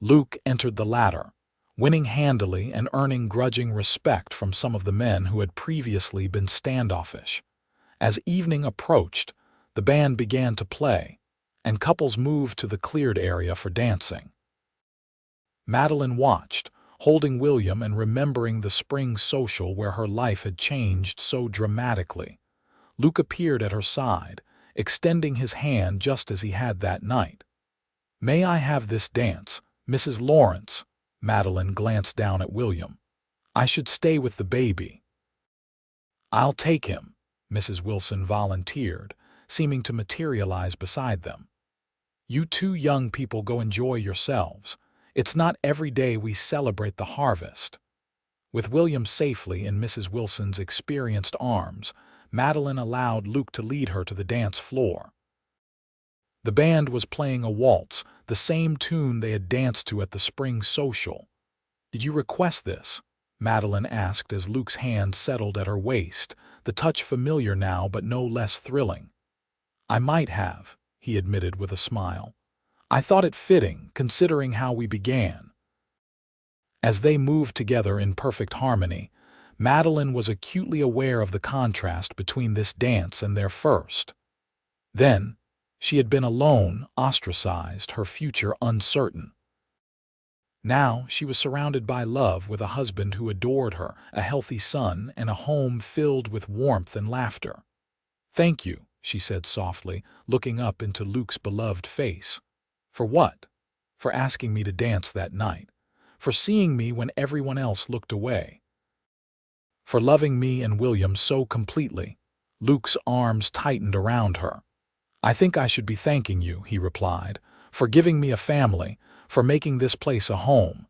Luke entered the latter, winning handily and earning grudging respect from some of the men who had previously been standoffish. As evening approached, the band began to play, and couples moved to the cleared area for dancing. Madeline watched, holding William and remembering the spring social where her life had changed so dramatically. Luke appeared at her side, extending his hand just as he had that night. "May I have this dance, Mrs. Lawrence?" Madeline glanced down at William. "I should stay with the baby." "I'll take him," Mrs. Wilson volunteered, seeming to materialize beside them. "You two young people go enjoy yourselves. It's not every day we celebrate the harvest." With William safely in Mrs. Wilson's experienced arms, Madeline allowed Luke to lead her to the dance floor. The band was playing a waltz, the same tune they had danced to at the spring social. "Did you request this?" Madeline asked as Luke's hand settled at her waist, the touch familiar now but no less thrilling. "I might have," he admitted with a smile. "I thought it fitting, considering how we began." As they moved together in perfect harmony, Madeline was acutely aware of the contrast between this dance and their first. Then, she had been alone, ostracized, her future uncertain. Now she was surrounded by love, with a husband who adored her, a healthy son, and a home filled with warmth and laughter. "Thank you," she said softly, looking up into Luke's beloved face. "For what?" "For asking me to dance that night. For seeing me when everyone else looked away. For loving me and William so completely." Luke's arms tightened around her. "I think I should be thanking you," he replied, "for giving me a family, for making this place a home."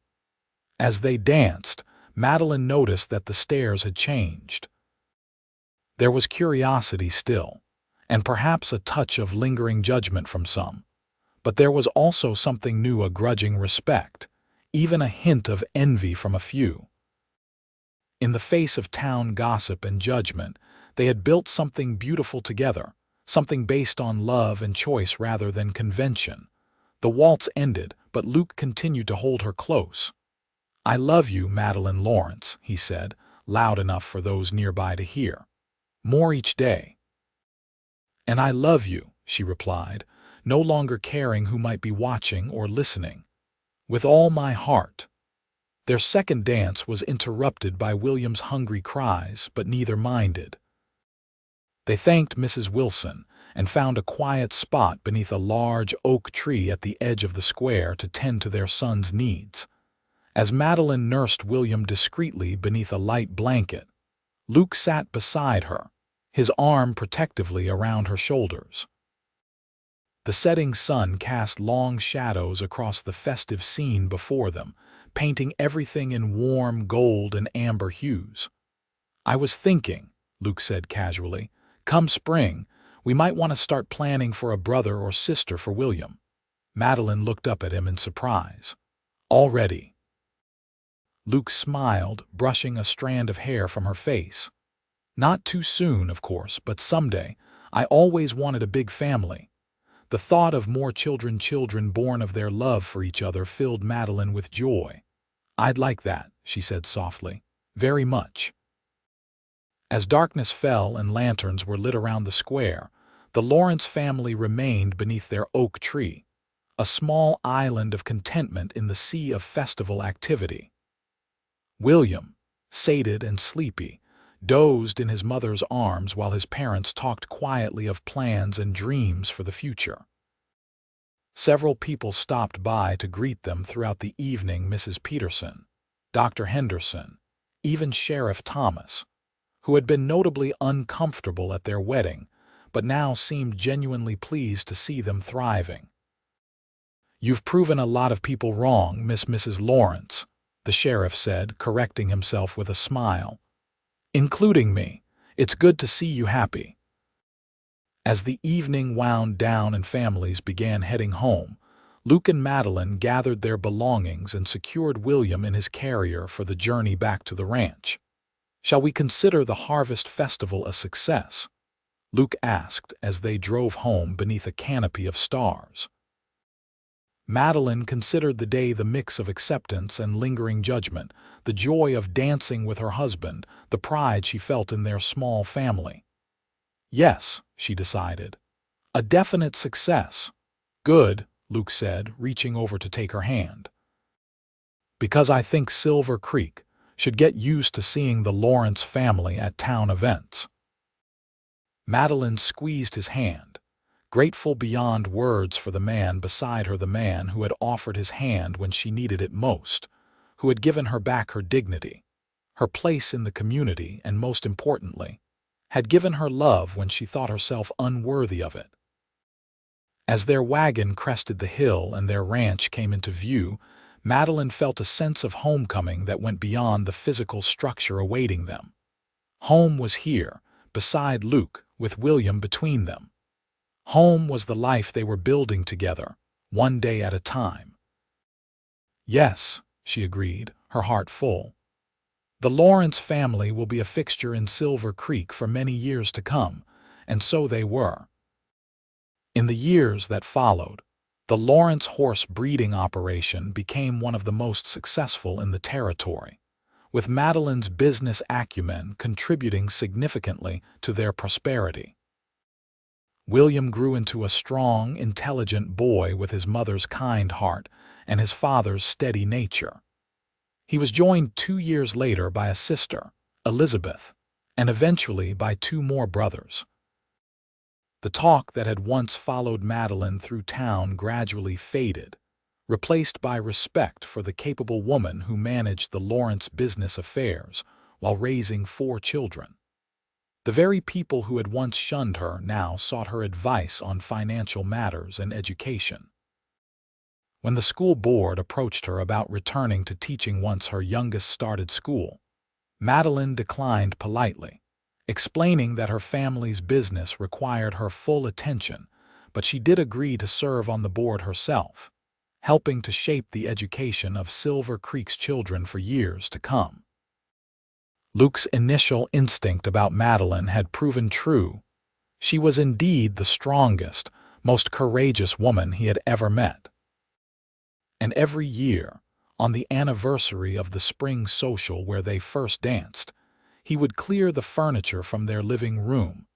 As they danced, Madeline noticed that the stares had changed. There was curiosity still, and perhaps a touch of lingering judgment from some. But there was also something new, a grudging respect, even a hint of envy from a few. In the face of town gossip and judgment, they had built something beautiful together, something based on love and choice rather than convention. The waltz ended, but Luke continued to hold her close. "I love you, Madeline Lawrence," he said, loud enough for those nearby to hear. "More each day." "And I love you," she replied, no longer caring who might be watching or listening. "With all my heart." Their second dance was interrupted by William's hungry cries, but neither minded. They thanked Mrs. Wilson and found a quiet spot beneath a large oak tree at the edge of the square to tend to their son's needs. As Madeline nursed William discreetly beneath a light blanket, Luke sat beside her, his arm protectively around her shoulders. The setting sun cast long shadows across the festive scene before them, painting everything in warm gold and amber hues. "I was thinking," Luke said casually, "come spring, we might want to start planning for a brother or sister for William." Madeline looked up at him in surprise. "Already?" Luke smiled, brushing a strand of hair from her face. "Not too soon, of course, but someday. I always wanted a big family." The thought of more children born of their love for each other filled Madeline with joy. "I'd like that," she said softly. "Very much." As darkness fell and lanterns were lit around the square, the Lawrence family remained beneath their oak tree, a small island of contentment in the sea of festival activity. William, sated and sleepy, dozed in his mother's arms while his parents talked quietly of plans and dreams for the future. Several people stopped by to greet them throughout the evening: Mrs. Peterson, Dr. Henderson, even Sheriff Thomas, who had been notably uncomfortable at their wedding, but now seemed genuinely pleased to see them thriving. "You've proven a lot of people wrong, Mrs. Lawrence," the sheriff said, correcting himself with a smile. "Including me. It's good to see you happy." As the evening wound down and families began heading home, Luke and Madeline gathered their belongings and secured William in his carrier for the journey back to the ranch. "Shall we consider the harvest festival a success?" Luke asked as they drove home beneath a canopy of stars. Madeline considered the day the mix of acceptance and lingering judgment, the joy of dancing with her husband, the pride she felt in their small family. "Yes," she decided. "A definite success." "Good," Luke said, reaching over to take her hand. "Because I think Silver Creek should get used to seeing the Lawrence family at town events." Madeline squeezed his hand, grateful beyond words for the man beside her, the man who had offered his hand when she needed it most, who had given her back her dignity, her place in the community, and most importantly, had given her love when she thought herself unworthy of it. As their wagon crested the hill and their ranch came into view, Madeline felt a sense of homecoming that went beyond the physical structure awaiting them. Home was here, beside Luke, with William between them. Home was the life they were building together, one day at a time. "Yes," she agreed, her heart full. "The Lawrence family will be a fixture in Silver Creek for many years to come," and so they were. In the years that followed, the Lawrence horse breeding operation became one of the most successful in the territory, with Madeline's business acumen contributing significantly to their prosperity. William grew into a strong, intelligent boy with his mother's kind heart and his father's steady nature. He was joined 2 years later by a sister, Elizabeth, and eventually by 2 more brothers. The talk that had once followed Madeline through town gradually faded, replaced by respect for the capable woman who managed the Lawrence business affairs while raising 4 children. The very people who had once shunned her now sought her advice on financial matters and education. When the school board approached her about returning to teaching once her youngest started school, Madeline declined politely, explaining that her family's business required her full attention, but she did agree to serve on the board herself, helping to shape the education of Silver Creek's children for years to come. Luke's initial instinct about Madeline had proven true. She was indeed the strongest, most courageous woman he had ever met. And every year, on the anniversary of the spring social where they first danced, he would clear the furniture from their living room,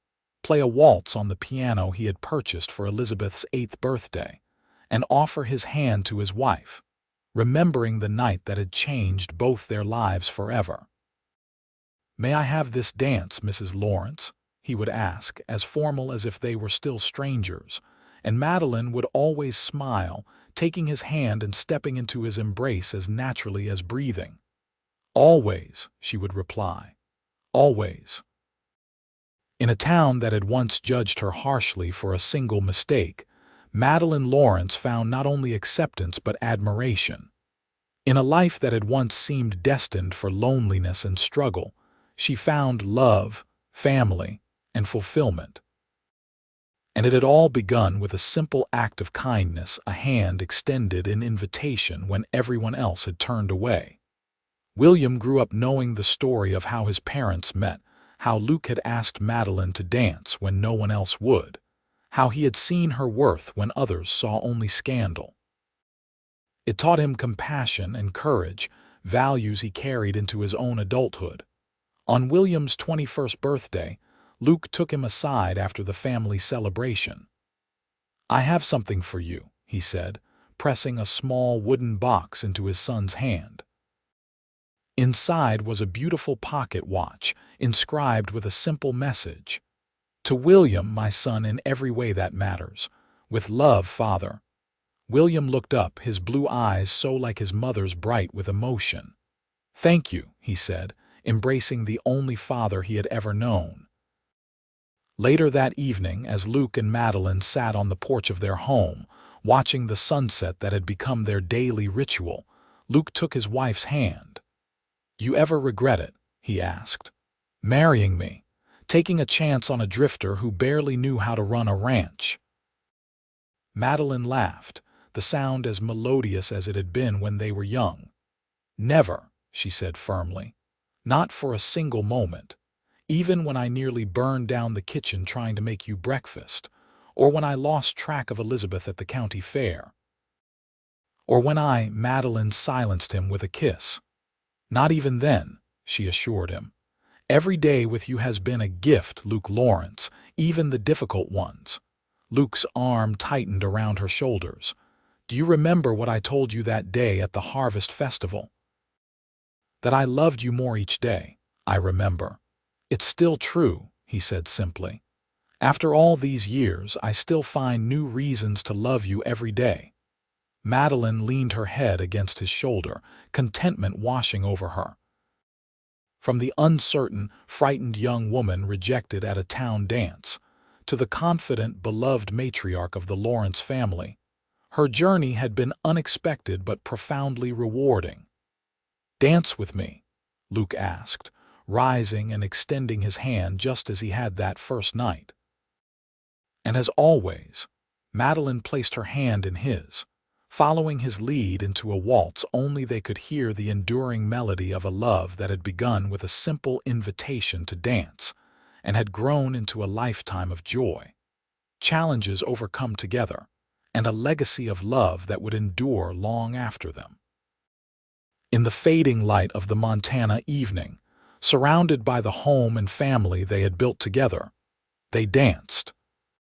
play a waltz on the piano he had purchased for Elizabeth's 8th birthday, and offer his hand to his wife, remembering the night that had changed both their lives forever. "May I have this dance, Mrs. Lawrence?" he would ask, as formal as if they were still strangers, and Madeline would always smile, taking his hand and stepping into his embrace as naturally as breathing. "Always," she would reply. "Always." In a town that had once judged her harshly for a single mistake, Madeline Lawrence found not only acceptance but admiration. In a life that had once seemed destined for loneliness and struggle, she found love, family, and fulfillment. And it had all begun with a simple act of kindness, a hand extended in invitation when everyone else had turned away. William grew up knowing the story of how his parents met, how Luke had asked Madeline to dance when no one else would, how he had seen her worth when others saw only scandal. It taught him compassion and courage, values he carried into his own adulthood. On William's 21st birthday, Luke took him aside after the family celebration. "I have something for you," he said, pressing a small wooden box into his son's hand. Inside was a beautiful pocket watch, inscribed with a simple message. "To William, my son, in every way that matters. With love, Father." William looked up, his blue eyes so like his mother's, bright with emotion. "Thank you," he said, embracing the only father he had ever known. Later that evening, as Luke and Madeline sat on the porch of their home, watching the sunset that had become their daily ritual, Luke took his wife's hand. "You ever regret it?" he asked. "Marrying me, taking a chance on a drifter who barely knew how to run a ranch?" Madeline laughed, the sound as melodious as it had been when they were young. "Never," she said firmly. "Not for a single moment. Even when I nearly burned down the kitchen trying to make you breakfast, or when I lost track of Elizabeth at the county fair, or when Madeline silenced him with a kiss. Not even then," she assured him. "Every day with you has been a gift, Luke Lawrence, even the difficult ones." Luke's arm tightened around her shoulders. "Do you remember what I told you that day at the Harvest Festival? That I loved you more each day. I remember." "It's still true," he said simply. "After all these years, I still find new reasons to love you every day." Madeline leaned her head against his shoulder, contentment washing over her. From the uncertain, frightened young woman rejected at a town dance, to the confident, beloved matriarch of the Lawrence family, her journey had been unexpected but profoundly rewarding. "Dance with me?" Luke asked, rising and extending his hand just as he had that first night. And as always, Madeline placed her hand in his, following his lead into a waltz. Only they could hear the enduring melody of a love that had begun with a simple invitation to dance and had grown into a lifetime of joy, challenges overcome together, and a legacy of love that would endure long after them. In the fading light of the Montana evening, surrounded by the home and family they had built together, they danced.